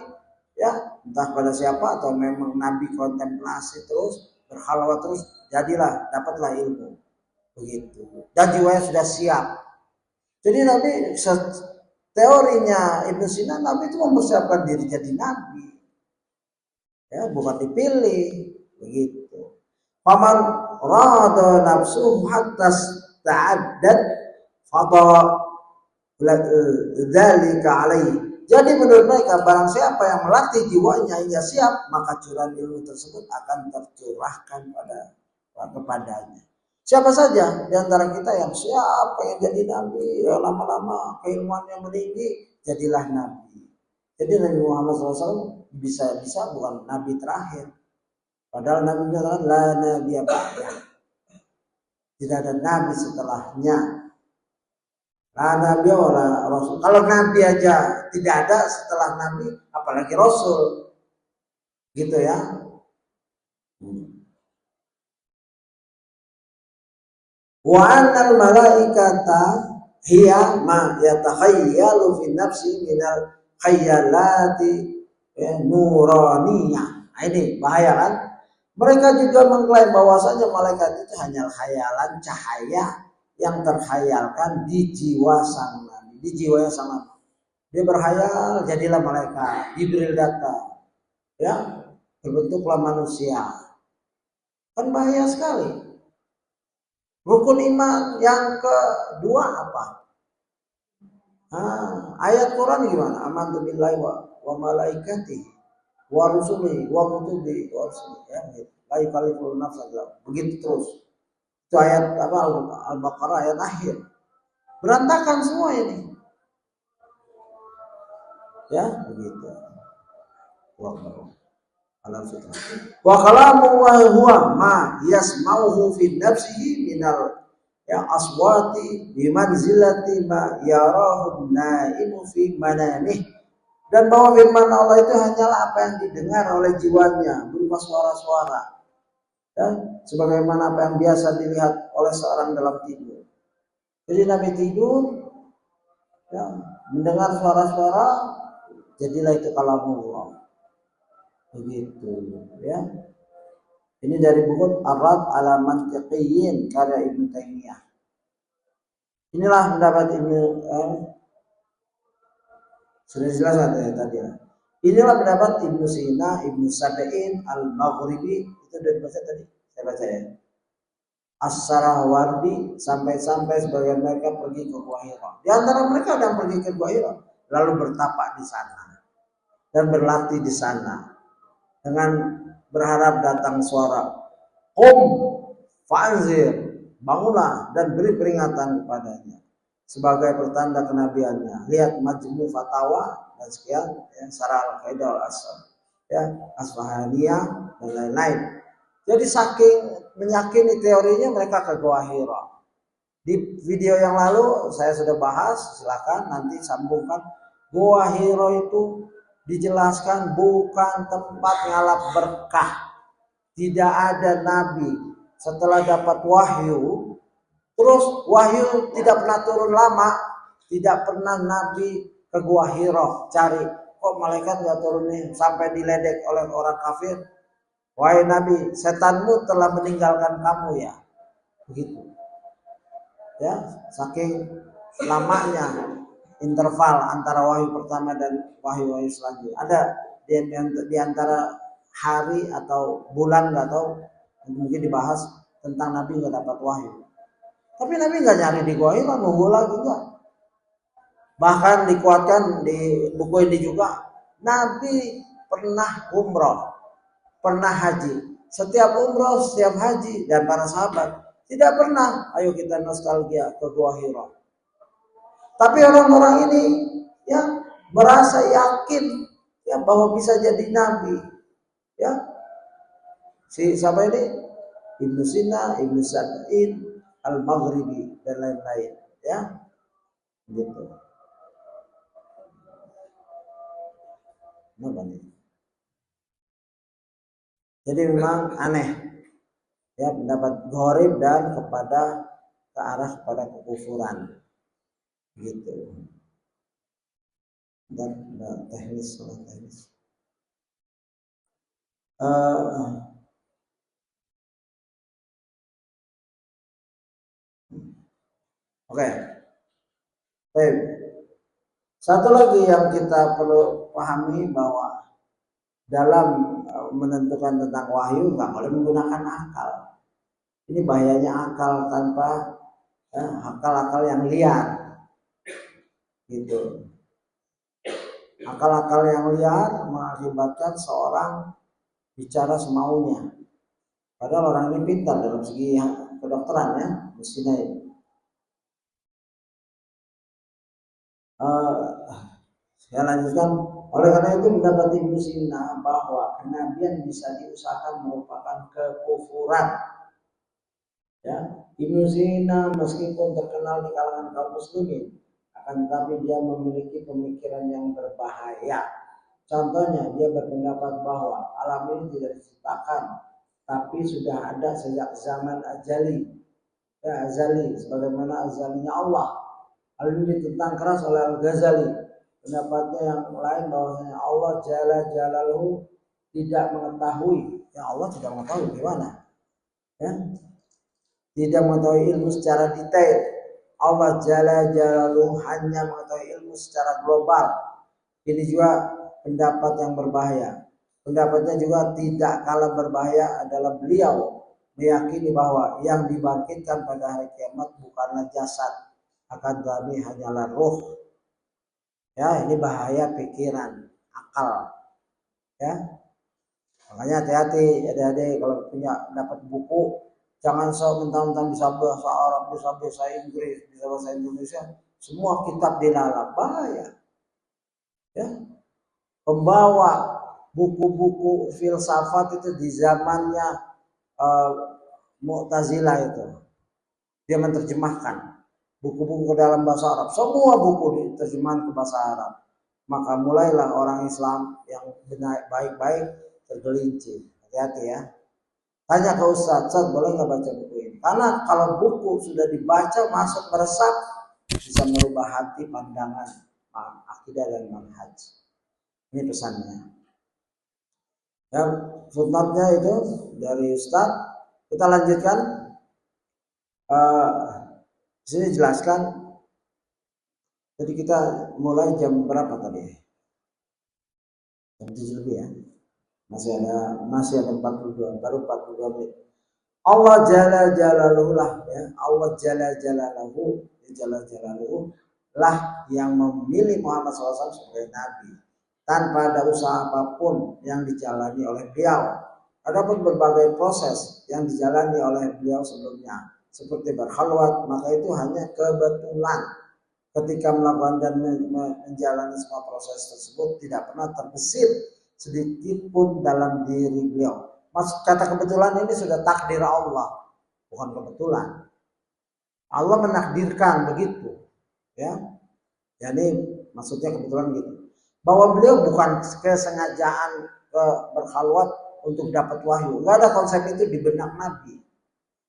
ya, entah pada siapa atau memang Nabi kontemplasi terus, berkhalwat terus, jadilah dapatlah ilmu, begitu. Dan jiwanya sudah siap. Jadi Nabi, teorinya Ibnu Sina, Nabi itu mempersiapkan diri jadi Nabi. Ya, bukan dipilih begitu. Faman rada nafsuhu hatta ta'addat fadha dzalika alaihi. Jadi menurut mereka barang siapa yang melatih jiwanya hingga siap, maka curahan ilmu tersebut akan tercurahkan kepadanya. Siapa saja di antara kita yang siap pengen jadi nabi, ya lama-lama keilmuannya meninggi, jadilah nabi. Jadi Nabi Muhammad SAW bisa bukan nabi terakhir. Padahal Nabi mengatakan la nabi ba'dah. Tidak ada nabi setelahnya. La nabi wala rasul. Kalau nabi aja tidak ada setelah nabi, apalagi rasul. Gitu ya. Wa annal malaikata hiya ma yatakhayyalu fi nafsi minal khayalati nuraniyah. Nah, ini bahaya kan? Mereka juga mengklaim bahwasanya malaikat itu hanya khayalan cahaya yang terkhayalkan di jiwa sang nabi, di jiwanya sang nabi. Dia berkhayal jadilah malaikat, Jibril datang, ya berbentuklah manusia. Kan bahaya sekali. Rukun iman yang kedua apa? Ayat Quran gimana? Amantu billahi wa malaikatihi wa rusulihi wa kutubihi wa rusulihi. Ya, la yukallifu nafsan. Begitu terus. Itu ayat apa? Al-Baqarah ayat akhir. Berantakan semua ini. Ya, begitu. Wa kalamu wa huwa ma yasma'uhu fi nafsihi minal ya aswati bi manzilati ma yarahu naimu fi manamih. Dan bahwa firman Allah itu hanyalah apa yang didengar oleh jiwanya berupa suara-suara, ya, sebagaimana apa yang biasa dilihat oleh seorang dalam tidur. Jadi Nabi tidur, ya, mendengar suara-suara, jadilah itu kalamullah. Begitu, ya. Ini dari buku Ar-Rad ala Mantiqiyyin karya Ibnu Taimiyah. Inilah pendapat sudah jelas ya tadi ya. Inilah pendapat Ibnu Sina, Ibnu Sab'in Al-Maghribi, itu dari baca tadi, saya baca ya. As-Sarahwardi sampai-sampai sebagian mereka pergi ke Gua Hira. Di antara mereka ada yang pergi ke Gua Hira, lalu bertapak di sana dan berlatih di sana dengan berharap datang suara Qum fa'anzir, bangunlah dan beri peringatan kepadanya sebagai pertanda kenabiannya. Lihat Majmu' Fatawa dan sekian, ya, Syarah Al-Qaidah Al-Asr, ya, Asfahaniyah dan lain-lain. Jadi saking meyakini teorinya mereka ke Gua Hira. Di video yang lalu saya sudah bahas, silakan nanti sambungkan. Gua Hira itu dijelaskan bukan tempat ngalap berkah. Tidak ada nabi setelah dapat wahyu, terus wahyu tidak pernah turun lama, tidak pernah nabi ke Gua Hira cari kok malaikat nggak turun nih, sampai diledek oleh orang kafir. Wahai nabi, setanmu telah meninggalkan kamu ya. Begitu. Ya, saking lamanya interval antara wahyu pertama dan wahyu-wahyu selanjutnya. Ada di antara hari atau bulan, nggak tahu, mungkin dibahas tentang Nabi nggak dapat wahyu. Tapi Nabi nggak nyari di Gua Hira, nunggu lagi enggak. Bahkan dikuatkan di buku ini juga, Nabi pernah umroh, pernah haji. Setiap umroh, setiap haji, dan para sahabat tidak pernah, ayo kita nostalgia ke Gua Hira. Tapi orang-orang ini ya merasa yakin ya bahwa bisa jadi nabi. Ya. Si siapa ini? Ibnu Sina, Ibnu Sab'in Al-Maghribi dan lain-lain, ya. Gitu. Nah, jadi memang aneh ya pendapat gharib dan ke arah kepada kekufuran gitu. Dan teknis. Oke. Baik. Satu lagi yang kita perlu pahami bahwa dalam menentukan tentang wahyu nggak boleh menggunakan akal. Ini bahayanya akal tanpa akal-akal yang liar, gitu. Akal-akal yang liar mengakibatkan seorang bicara semaunya. Padahal orang ini pintar dalam segi kedokteran ya, mestinya ini. Saya lanjutkan. Oleh karena itu mendapat Ibnu Sina bahwa kenabian bisa diusahakan merupakan kekufuran. Ya, Ibnu Sina meskipun terkenal di kalangan kaum muslimin, akan tetapi dia memiliki pemikiran yang berbahaya. Contohnya, dia berpendapat bahwa alam ini tidak diciptakan, tapi sudah ada sejak zaman azali. Ya, azali, sebagaimana azalinya Allah. Hal ini ditentang keras oleh Al-Ghazali. Pendapatnya yang lain bahwasanya Allah Jalla Jalaluhu tidak mengetahui. Ya, Allah tidak mengetahui gimana? Ya, tidak mengetahui ilmu secara detail. Allah Jalla Jalaluhu hanya mengetahui ilmu secara global. Ini juga pendapat yang berbahaya. Pendapatnya juga tidak kalah berbahaya adalah beliau meyakini bahwa yang dibangkitkan pada hari kiamat bukanlah jasad, akan tetapi hanyalah ruh. Ya, ini bahaya pikiran, akal. Ya, makanya hati-hati adik-adik kalau punya dapat buku, jangan sok mentang-mentang bisa bahasa Arab, bisa bahasa Inggris, bisa bahasa Indonesia, semua kitab dilalap, bahaya. Ya, pembawa buku-buku filsafat itu di zamannya Mu'tazilah itu, dia menerjemahkan buku-buku dalam bahasa Arab, semua buku diterjemahkan ke bahasa Arab. Maka mulailah orang Islam yang baik-baik tergelincir. Hati-hati ya. Tanya ke Ustaz boleh nggak baca buku ini? Karena kalau buku sudah dibaca masuk meresap, bisa merubah hati, pandangan, akidah dan manhaj. Ini pesannya. Ya, footnote-nya itu dari Ustaz. Kita lanjutkan. Di sini jelaskan. Jadi kita mulai jam berapa tadi? Jam 7 lebih ya. Masih ada 42, baru 42 menit. Allah Jalla Jalaluhu lah ya. Allah Jalla Jalaluhu lah yang memilih Muhammad SAW sebagai nabi tanpa ada usaha apapun yang dijalani oleh beliau. Adapun berbagai proses yang dijalani oleh beliau sebelumnya seperti berkhalwat, maka itu hanya kebetulan. Ketika melakukan dan menjalani semua proses tersebut tidak pernah terbesit sedikit pun dalam diri beliau. Maksud kata kebetulan ini sudah takdir Allah, bukan kebetulan. Allah menakdirkan begitu, ya. Jadi maksudnya kebetulan gitu. Bahwa beliau bukan kesengajaan berkhalwat untuk dapat wahyu. Enggak ada konsep itu di benak Nabi.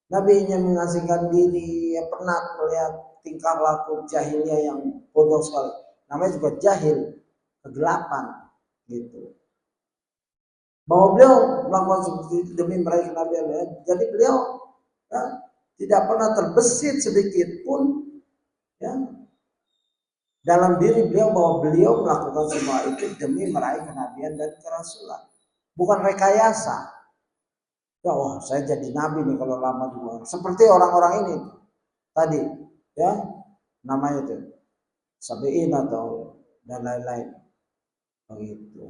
Nabi hanya mengasingkan diri, ya pernah melihat tingkah laku jahiliyah yang bodoh sekali. Namanya juga jahil, kegelapan gitu. Bahwa beliau melakukan seperti itu demi meraih kenabian. Jadi beliau ya, tidak pernah terbesit sedikit pun ya, dalam diri beliau bahwa beliau melakukan semua itu demi meraih kenabian dan kerasulan. Bukan rekayasa. Ya wah, saya jadi nabi nih kalau lama juga. Seperti orang-orang ini tadi, ya namanya itu Sabi'in atau dan lain-lain. Begitu.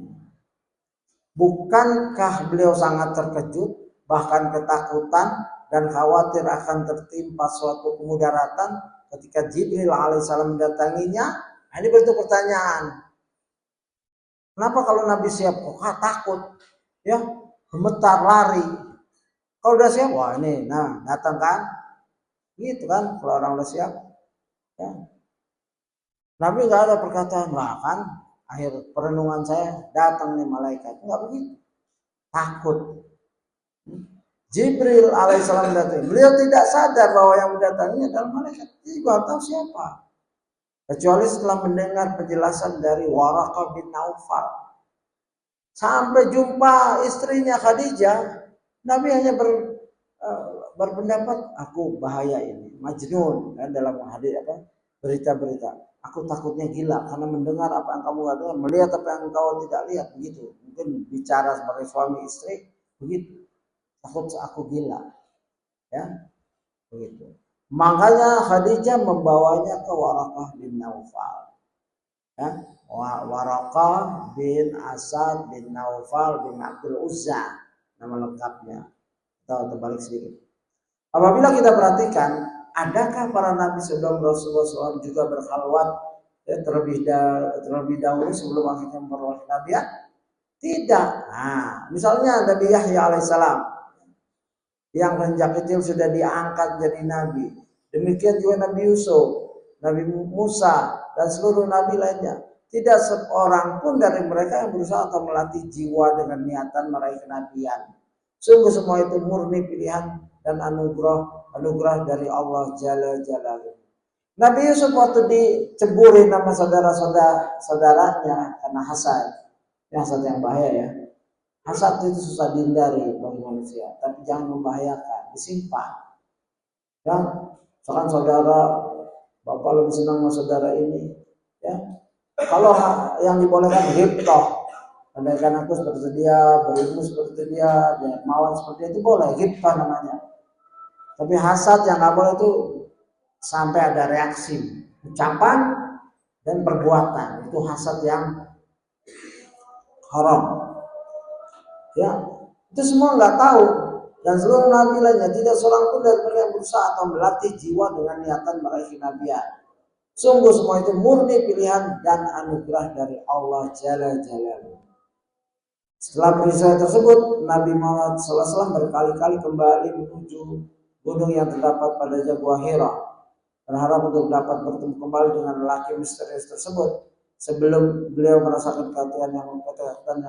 Bukankah beliau sangat terkejut, bahkan ketakutan dan khawatir akan tertimpa suatu kemudaratan ketika Jibril alaihissalam mendatanginya? Nah, ini bentuk pertanyaan. Kenapa kalau Nabi siap kok takut? Ya, gemetar, lari. Kalau udah siap, wah ini, nah datang kan, gitu kan, kalau orang udah siap. Ya. Nabi nggak ada perkataan, wah kan, akhir perenungan saya datang nih malaikat, nggak begitu, takut. Jibril alaihissalam datang, beliau tidak sadar bahwa yang mendatanginya adalah malaikat, dia juga tahu siapa. Kecuali setelah mendengar penjelasan dari Waraqah bin Naufal, sampai jumpa istrinya Khadijah. Nabi hanya berpendapat aku bahaya ini, majnun kan dalam hadis apa berita-berita. Aku takutnya gila karena mendengar apa yang kamu gak dengar, melihat apa yang kau tidak lihat begitu. Mungkin bicara sebagai suami istri begitu. Takut aku gila, ya begitu. Makanya Khadijah membawanya ke Waraqah bin Naufal, ya Waraqah bin Asad bin Naufal bin Abdul Uzza nama lengkapnya. Atau terbalik sedikit. Apabila kita perhatikan, adakah para nabi sebelum Rasulullah SAW juga berkhalwat ya, terlebih dahulu sebelum akhirnya memperoleh kenabian? Tidak. Nah, misalnya Nabi Yahya alaihissalam yang sejak kecil sudah diangkat jadi nabi. Demikian juga Nabi Yusuf, Nabi Musa, dan seluruh nabi lainnya. Tidak seorang pun dari mereka yang berusaha atau melatih jiwa dengan niatan meraih kenabian. Sungguh semua itu murni pilihan dan anugerah dari Allah Jalla Jalaluhu. Nabi Yusuf waktu diceburi nama saudaranya karena hasad. Hasad yang bahaya ya. Hasad itu susah dihindari bagi manusia, tapi jangan membahayakan, disimpan. Ya, misalkan saudara, bapak lebih senang sama saudara ini, ya. Kalau yang dibolehkan ghibtah, andaikan aku seperti dia, berilmu seperti dia mawar seperti itu boleh, ghibtah namanya. Tapi hasad yang nggak boleh itu sampai ada reaksi, ucapan dan perbuatan, itu hasad yang haram. Ya, itu semua nggak tahu, dan seluruh nabi lainnya tidak seorang pun dari mereka yang berusaha atau melatih jiwa dengan niatan meraih kenabian. Sungguh semua itu murni pilihan dan anugerah dari Allah Jalla Jalaluhu. Setelah peristiwa tersebut, Nabi Muhammad SAW berkali-kali kembali menuju gunung yang terdapat pada Jabal Hira, berharap untuk dapat bertemu kembali dengan lelaki misterius tersebut sebelum beliau merasakan kehatian yang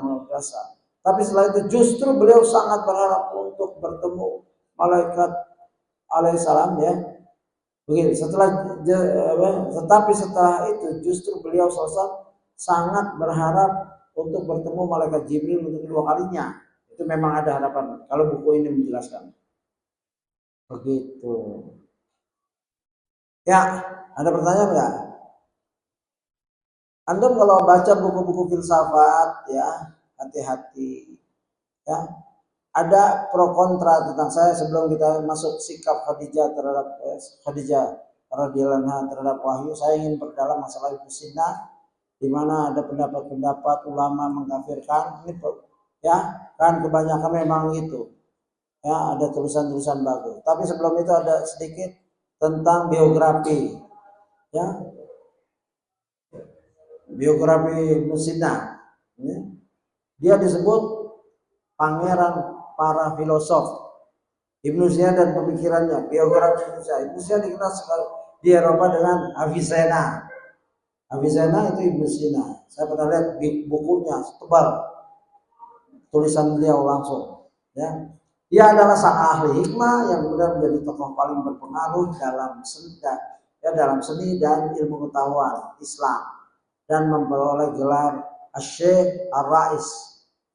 luar biasa. Tapi setelah itu justru beliau sangat berharap untuk bertemu malaikat alaihissalam ya. Begini, tetapi setelah itu justru beliau sangat berharap untuk bertemu malaikat Jibril untuk kedua kalinya. Itu memang ada harapan. Kalau buku ini menjelaskan. Begitu. Ya, ada pertanyaan nggak? Anda kalau baca buku-buku filsafat ya, hati-hati ya. Ada pro kontra tentang saya sebelum kita masuk sikap Khadijah terhadap Khadijah radhiyallahu anha terhadap wahyu. Saya ingin berdalam masalah Ibnu Sina, di mana ada pendapat-pendapat ulama mengkafirkan ini ya, kan kebanyakan memang itu ya, ada tulisan-tulisan bagus. Tapi sebelum itu ada sedikit tentang biografi ya, biografi Ibnu Sina ya. Dia disebut pangeran para filosof. Ibnu Sina dan pemikirannya, biografi Ibnu Sina. Ibnu Sina dikenal sekali di Eropa dengan Avicenna. Avicenna itu Ibnu Sina. Saya pernah lihat bukunya tebal, tulisan beliau langsung. Ya, dia adalah sang ahli hikmah yang kemudian menjadi tokoh paling berpengaruh dalam seni dan ilmu pengetahuan Islam dan memperoleh gelar Asy-Syaikh Ar-Rais,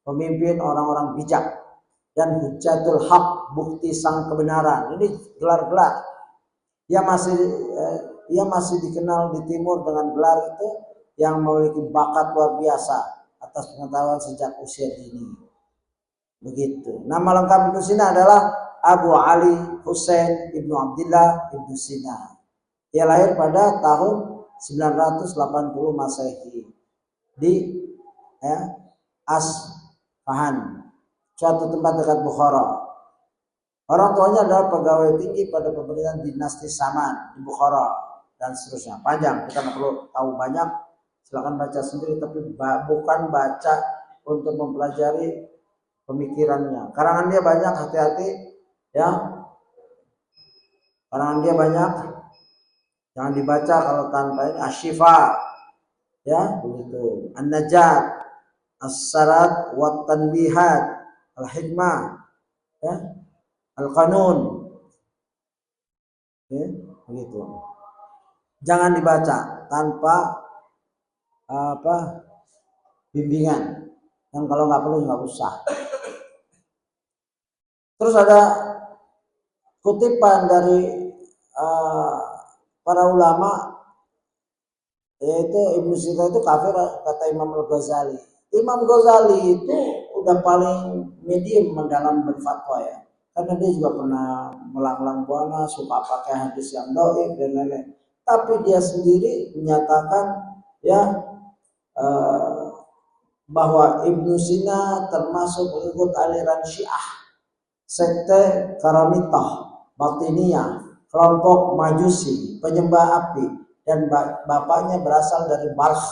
pemimpin orang-orang bijak, dan Hujjatul Haq, bukti sang kebenaran. Ini gelar-gelar. Ia masih dikenal di timur dengan gelar itu, yang memiliki bakat luar biasa atas pengetahuan sejak usia dini. Begitu. Nama lengkap Ibnu Sina adalah Abu Ali Husain Ibnu Abdillah Ibnu Sina. Ia lahir pada tahun 980 Masehi di Asfahan, suatu tempat dekat Bukhara. Orang tuanya adalah pegawai tinggi pada pemerintahan dinasti Saman di Bukhara dan seterusnya. Panjang, kita nggak perlu tahu banyak. Silakan baca sendiri, tapi bukan baca untuk mempelajari pemikirannya. Karangan dia banyak, hati-hati ya. Karangan dia banyak, jangan dibaca kalau tanpa ini. Asy-Syifa ya, begitu. An-Najat, As-Sarat wa Tanbihat, Al-Hikmah ya, Al-Qanun ya, begitu. Jangan dibaca tanpa bimbingan, dan kalau nggak perlu nggak usah. Terus ada kutipan dari para ulama, yaitu Ibnu Sina itu kafir kata Imam Al-Ghazali. Imam Ghazali itu udah paling medium dalam berfatwa ya, karena dia juga pernah melanglang buana, suka pakai hadis yang dhaif dan lain-lain. Tapi dia sendiri menyatakan ya bahwa Ibnu Sina termasuk pengikut aliran Syiah, sekte Karamitah Batiniyah, kelompok Majusi, penyembah api, dan bapaknya berasal dari Balkh,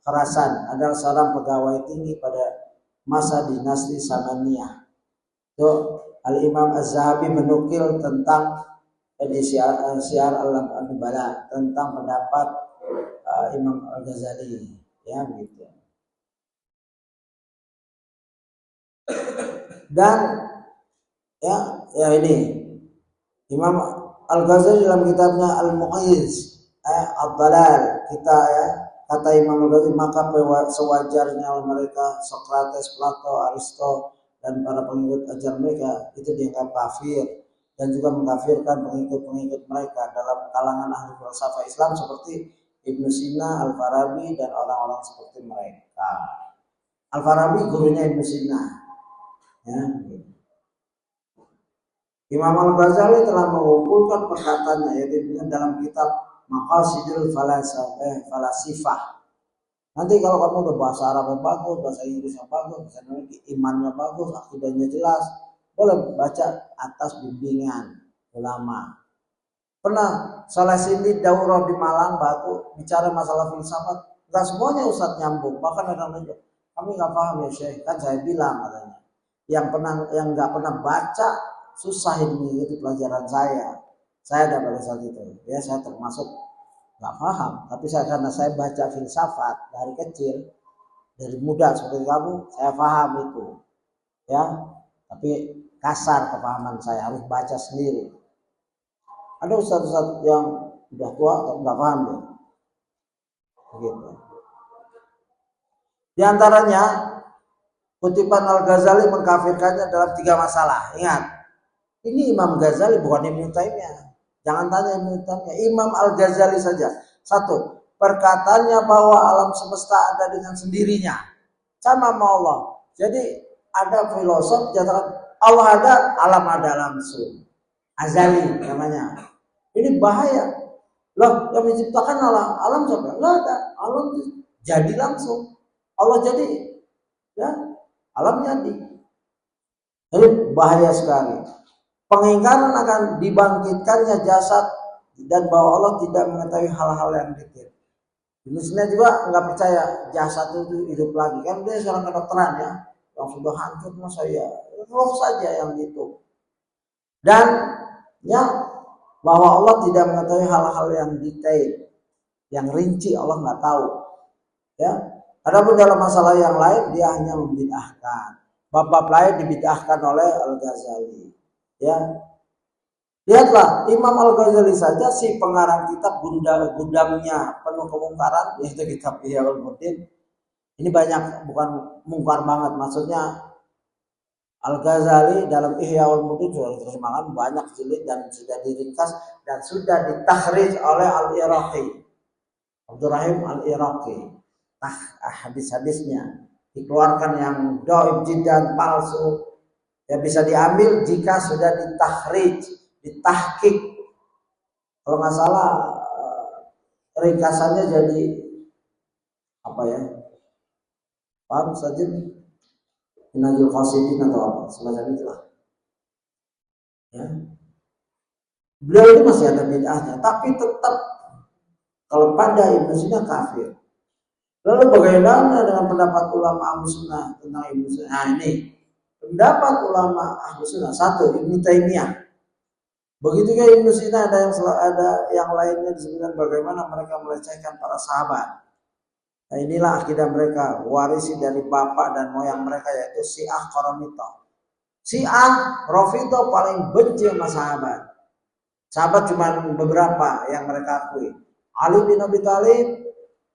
Khurasan, adalah seorang pegawai tinggi pada masa dinasti Samaniyah. Itu Al-Imam Az-Zahabi menukil tentang di Syiar Al-Nubala tentang pendapat Imam Al-Ghazali, ya gitu. Dan ya ini Imam Al-Ghazali dalam kitabnya Al-Mu'ayyiz Ad-Dalal, kita ya, kata Imam Al-Ghazali, maka sewajarnya mereka Sokrates, Plato, Aristo dan para pengikut ajaran mereka itu dianggap kafir, dan juga mengkafirkan pengikut-pengikut mereka dalam kalangan ahli filsafat Islam seperti Ibnu Sina, Al-Farabi, dan orang-orang seperti mereka. Al-Farabi gurunya Ibnu Sina, ya. Imam Al-Ghazali telah mengumpulkan perkataannya yaitu dalam kitab Maqasidul Falasifah. Nanti kalau kamu udah bahasa Arabnya bagus, bahasa Inggrisnya bagus, bahasa Indonesia imannya bagus, akidahnya jelas, boleh baca atas bimbingan ulama. Pernah Saleh Sindi daurah di Malang Batu bicara masalah filsafat, nggak semuanya Ustadz nyambung, bahkan ada yang kami nggak paham ya Syekh, kan saya bilang katanya, yang nggak pernah baca susah ini itu pelajaran saya ada pada saat itu, ya saya termasuk nggak paham, tapi karena saya baca filsafat dari kecil, dari muda seperti kamu, saya paham itu, ya, tapi kasar kepahaman saya, harus baca sendiri. Ada ustadz-ustadz yang udah tua tapi nggak paham ya, begitu. Di antaranya kutipan Al-Ghazali mengkafirkannya dalam 3 masalah. Ingat, ini Imam Ghazali bukan Ibnu Taimiyah. Jangan tanya Ibnu Taimiyah, Imam Al-Ghazali saja. 1, perkataannya bahwa alam semesta ada dengan sendirinya, sama sama Allah. Jadi ada filosof jadikan Allah ada, alam ada langsung. Azali namanya. Ini bahaya. Loh, yang menciptakan alam siapa? Enggak ada. Alam jadi langsung. Allah jadi, ya, alam jadi. Ini bahaya sekali. Pengingkaran akan dibangkitkannya jasad dan bahwa Allah tidak mengetahui hal-hal yang detail. Ibnu Sina juga nggak percaya jasad itu hidup lagi. Kan dia seorang kedokteran ya, yang sudah hancur masa ya, roh saja yang itu. Dan ya, bahwa Allah tidak mengetahui hal-hal yang detail, yang rinci Allah nggak tahu. Ya, adapun dalam masalah yang lain dia hanya membid'ahkan. Bab-bab lain dibid'ahkan oleh Al-Ghazali. Ya, lihatlah Imam Al-Ghazali saja si pengarang kitab gudangnya penuh kemungkaran, yaitu kitab Ihya Ulumuddin. Ini banyak, bukan mungkar banget, maksudnya Al-Ghazali dalam Ihya Ulumuddin sudah diterjemahkan banyak jilid dan sudah diringkas dan sudah ditakhrij oleh Al-Iraqi, Abdurrahim Al-Iraqi. Hadis-hadisnya dikeluarkan yang dhaif dan palsu, ya bisa diambil jika sudah ditakhrij, ditahqiq. Kalau nggak salah ringkasannya jadi apa ya? Paham saja? Minhajul Qasidin atau apa semacam itulah. Ya. Beliau ini masih ada bid'ahnya, tapi tetap kalau pada Ibnu Sina kafir. Lalu bagaimana dengan pendapat ulama Ahlu Sunnah tentang Ibnu Sina? Nah ini pendapat ulama Ahlu Sunnah. 1, Ibnu Taimiyah. Begitu juga Ibnu Sina ada yang lainnya disebutkan bagaimana mereka melecehkan para sahabat. Nah inilah akidah mereka, warisi dari bapak dan moyang mereka, yaitu Syiah Qaramito. Syiah Rafidhah paling benci sama sahabat. Sahabat cuma beberapa yang mereka akui. Ali bin Abi Thalib,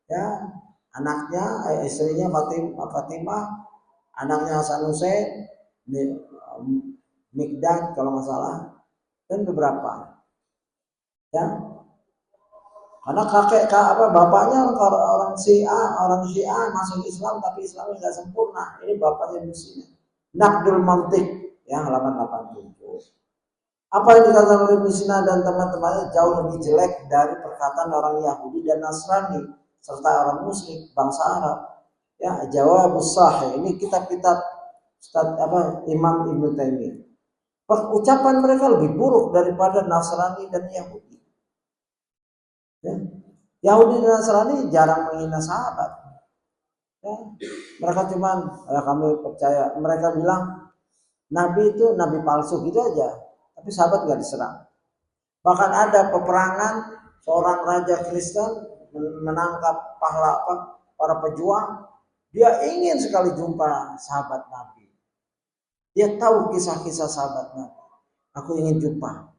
ya, anaknya, istrinya Fatimah, anaknya Hasan Hussein, Mikdad kalau nggak salah, dan beberapa. Ya, karena bapaknya orang Syiah masuk Islam tapi Islamnya nggak sempurna. Ini bapaknya Muslim. Naqdul Mantiq, ya, halaman 87. Apa yang dikatakan oleh Ibnu Sina dan teman-temannya jauh lebih jelek dari perkataan orang Yahudi dan Nasrani serta orang Muslim bangsa Arab. Ya, Jawabus Sahih, ini kitab-kitab Imam Ibnu Taimiyah. ucapan mereka lebih buruk daripada Nasrani dan Yahudi. Ya. Yahudi dan Nasrani jarang menghina sahabat. Ya. Mereka cuman, ya kami percaya, mereka bilang Nabi itu Nabi palsu gitu aja. Tapi sahabat gak diserang. Bahkan ada peperangan, seorang raja Kristen menangkap para pejuang. Dia ingin sekali jumpa sahabat Nabi. Dia tahu kisah-kisah sahabat Nabi. Aku ingin jumpa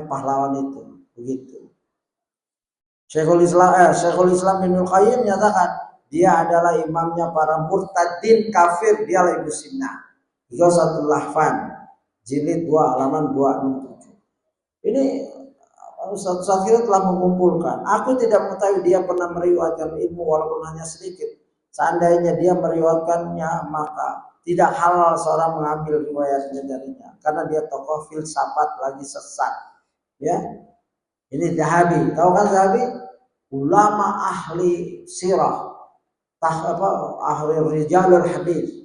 pahlawan itu, begitu. Syekhul Islam Ibnu Qayyim menyatakan dia adalah imamnya para murtadin kafir, dialah Ibnu Sina. Ghasatul Lahfan, jilid 2 halaman 267. Ini Ustaz Syakir telah mengumpulkan. Aku tidak mengetahui dia pernah meriwayatkan ilmu walaupun hanya sedikit. Seandainya dia meriwayatkannya, maka tidak halal seorang mengambil riwayatnya darinya, karena dia tokoh filsafat lagi sesat. Ya, ini Zahabi. Tahu kan Zahabi? Ulama ahli sirah, ahli rijalul hadis.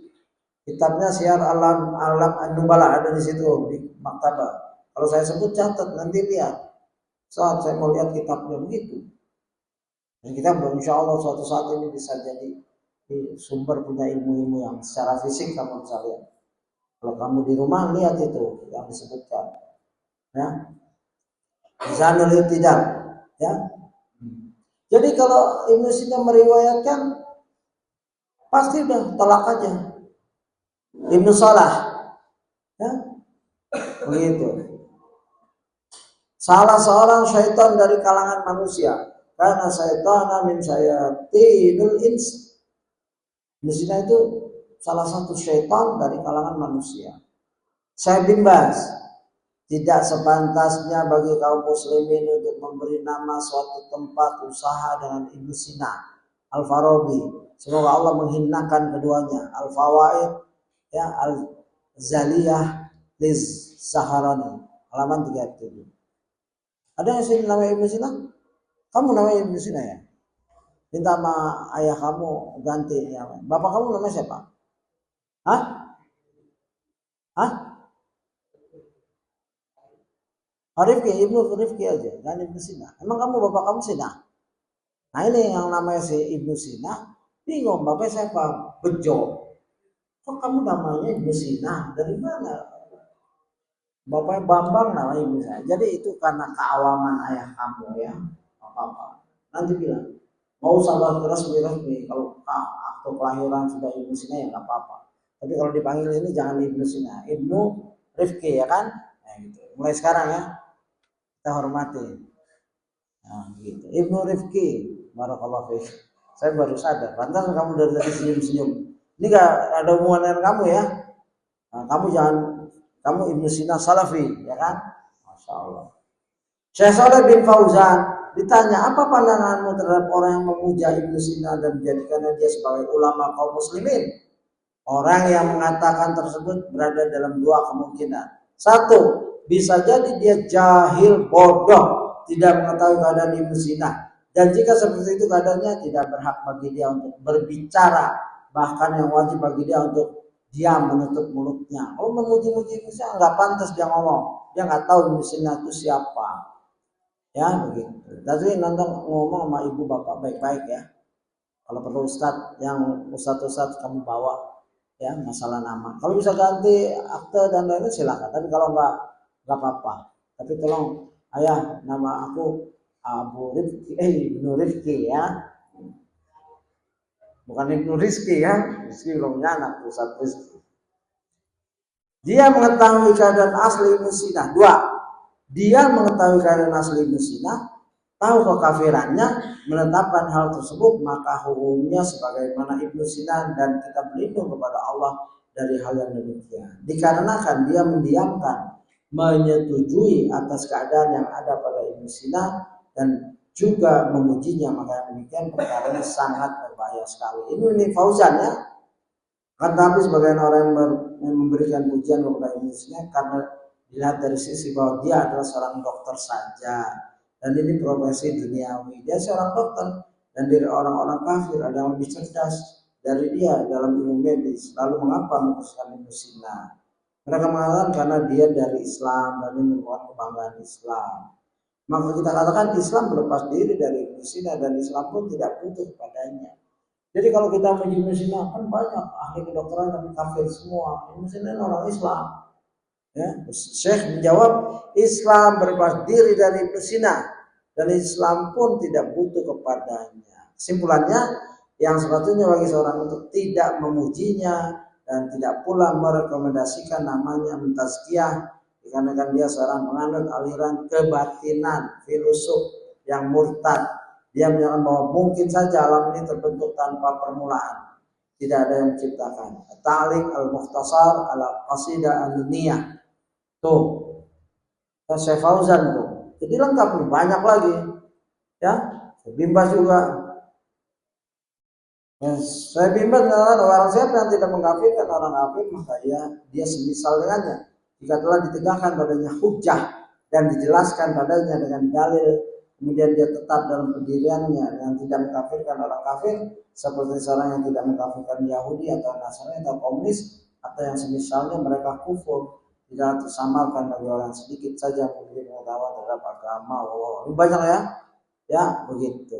Kitabnya Syiar Alam An-Nubala ada di situ di maktabah. Kalau saya sebut catat, nanti lihat. Saat saya mau lihat kitabnya begitu. Dan kita insya Allah suatu saat ini bisa jadi sumber punya ilmu-ilmu yang secara fisik kamu bisa lihat. Kalau kamu di rumah lihat itu yang disebutkan, ya. Mizanul I'tidal, ya. Jadi kalau Ibnu Sina meriwayatkan, pasti udah tolak aja. Ibnu Salah, ya, begitu. Salah seorang syaitan dari kalangan manusia, karena syaitan min syayatinul ins. Ibnu Sina itu salah satu syaitan dari kalangan manusia. Syekh bin Baz, tidak sepantasnya bagi kaum muslimin untuk memberi nama suatu tempat usaha dengan Ibnu Sina, Al-Farabi. Semoga Allah menghinakan keduanya. Al-Fawaid, ya, Al-Zaliyah Liz Zaharani, halaman 37. Ada yang sini namanya Ibnu Sina? Kamu namanya Ibnu Sina ya? Minta sama ayah kamu ganti ya. Bapak kamu namanya siapa? Hah? Hah? Rifki, Ibnu Rifki aja, jangan Ibnu Sina. Emang kamu bapak kamu Sina? Nah ini yang namanya si Ibnu Sina, bingung bapaknya siapa? Bejo. Kok kamu namanya Ibnu Sina? Dari mana? Bapaknya Bambang namanya Ibnu Sina. Jadi itu karena keawaman ayah kamu ya. Apa-apa. Nanti bilang. Mau sabar keras resmi, kalau akte kelahiran sudah Ibnu Sina ya nggak apa-apa. Tapi kalau dipanggil ini jangan Ibnu Sina, Ibnu Rifki ya kan? Nah, gitu. Mulai sekarang ya kita hormati. Nah, gitu. Ibnu Rifki, barakallahu fiik. Saya baru sadar, pantas kamu dari tadi senyum-senyum. Ini nggak ada hubungan dengan kamu ya. Nah, kamu Ibnu Sina Salafi ya kan? Masya Allah. Syekh Shalih bin Fauzan ditanya, apa pandanganmu terhadap orang yang memuja Ibnu Sina dan menjadikannya dia sebagai ulama kaum muslimin? Orang yang mengatakan tersebut berada dalam dua kemungkinan. Satu, bisa jadi dia jahil, bodoh, tidak mengetahui keadaan Ibnu Sina. Dan jika seperti itu keadaannya, tidak berhak bagi dia untuk berbicara. Bahkan yang wajib bagi dia untuk diam, menutup mulutnya. Oh, memuji-muji Ibnu Sina, nggak pantas dia ngomong. Dia nggak tahu Ibnu Sina itu siapa. Ya begitu. Tapi nanti ngomong sama ibu bapak baik-baik ya. Kalau perlu ustadz kamu bawa ya masalah nama. Kalau bisa ganti akte dan lain-lain silakan. Tapi kalau nggak apa-apa. Tapi tolong ayah nama aku Abu Rifki, Ibnu Rifki ya. Bukan Ibnu Rizki ya. Rizki belum punya anak, Ustadz Rizki. Dia mengetahui keadaan asli Ibnu Sina. Dua. Dia mengetahui keadaan asli Ibnu Sina, tahu kekafirannya, menetapkan hal tersebut, maka hukumnya sebagaimana Ibnu Sina dan kita berlindung kepada Allah dari hal yang demikian. Dikarenakan dia mendiamkan, menyetujui atas keadaan yang ada pada Ibnu Sina dan juga memujinya, maka yang demikian perkaranya sangat berbahaya sekali. Ini Fauzan ya. Kan tapi sebagian orang yang memberikan pujian kepada Ibnu Sina karena dilihat dari sisi bahwa dia adalah seorang dokter saja dan ini profesi duniawi, dia seorang dokter dan dari orang-orang kafir ada yang lebih cerdas dari dia dalam ilmu medis, lalu mengapa mengkhususkan Ibnu Sina? Mereka mengatakan karena dia dari Islam dan ini merupakan kebanggaan Islam. Maka kita katakan Islam berlepas diri dari Ibnu Sina dan Islam pun tidak butuh kepadanya. Jadi kalau kita memuji Ibnu Sina kan banyak ahli kedokteran tapi kafir semua. Ibnu Sina orang Islam. Ya, Syekh menjawab Islam berlepas diri dari Ibnu Sina dan Islam pun tidak butuh kepadanya. Kesimpulannya, yang sepatutnya bagi seorang untuk tidak memujinya dan tidak pula merekomendasikan namanya mentazkiyah dikarenakan dia seorang penganut aliran kebatinan, filosof yang murtad. Dia menyatakan bahwa mungkin saja alam ini terbentuk tanpa permulaan, tidak ada yang menciptakan. Ta'liq al-Mukhtasar ala Qasidah an-Nuniyah. Tuh, Syekh Fauzan tuh. Jadi lengkap nih, banyak lagi. Ya, Bimbas juga. Saya bimbang dengan orang siapa yang tidak mengkafirkan orang kafir maka dia semisal dengannya jika telah ditegakkan padanya hujjah dan dijelaskan padanya dengan dalil, kemudian dia tetap dalam pendiriannya yang tidak mengkafirkan orang kafir seperti seorang yang tidak mengkafirkan Yahudi atau Nasrani atau komunis atau yang semisalnya mereka kufur, tidak tersamarkan bagi orang sedikit saja mungkin mengetahui terhadap agama. Ini banyak ya begitu.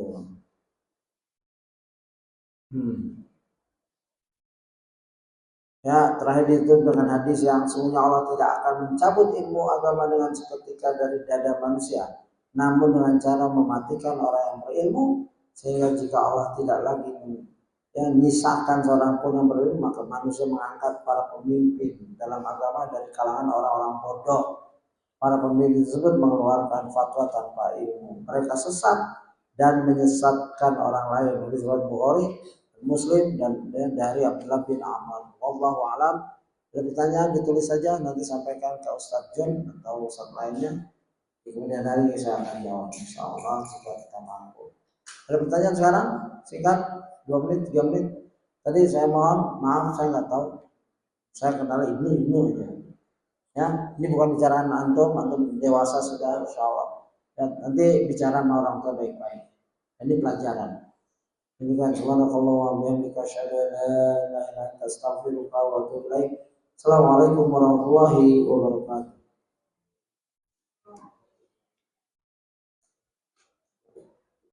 Ya, terakhir ditutup dengan hadis yang sesungguhnya Allah tidak akan mencabut ilmu agama dengan seketika dari dada manusia, namun dengan cara mematikan orang yang berilmu, sehingga jika Allah tidak lagi menyisakan seorang pun yang berilmu, maka manusia mengangkat para pemimpin dalam agama dari kalangan orang-orang bodoh. Para pemimpin tersebut mengeluarkan fatwa tanpa ilmu. Mereka sesat dan menyesatkan orang lain. Hadis riwayat Bukhari, Muslim dan dari Abdullah bin Amr. Wallahu alam. Ada pertanyaan ditulis saja nanti sampaikan ke Ustadz John atau Ustadz lainnya. Di kemudian hari saya akan jawab insyaallah jika kita mampu. Ada pertanyaan sekarang? Singkat 2 menit 3 menit. Tadi saya mohon maaf saya nggak tahu. Saya kenal Ibnu aja. Ya, ini bukan bicaraan antum dewasa sudah insyaallah. Dan nanti bicara sama orang tua baik-baik. Ini pelajaran. Ini kan subhanakallah wa bihamdika asyhadu an la ilaha illa anta astaghfiruka wa atubu ilaik. Assalamualaikum warahmatullahi wabarakatuh.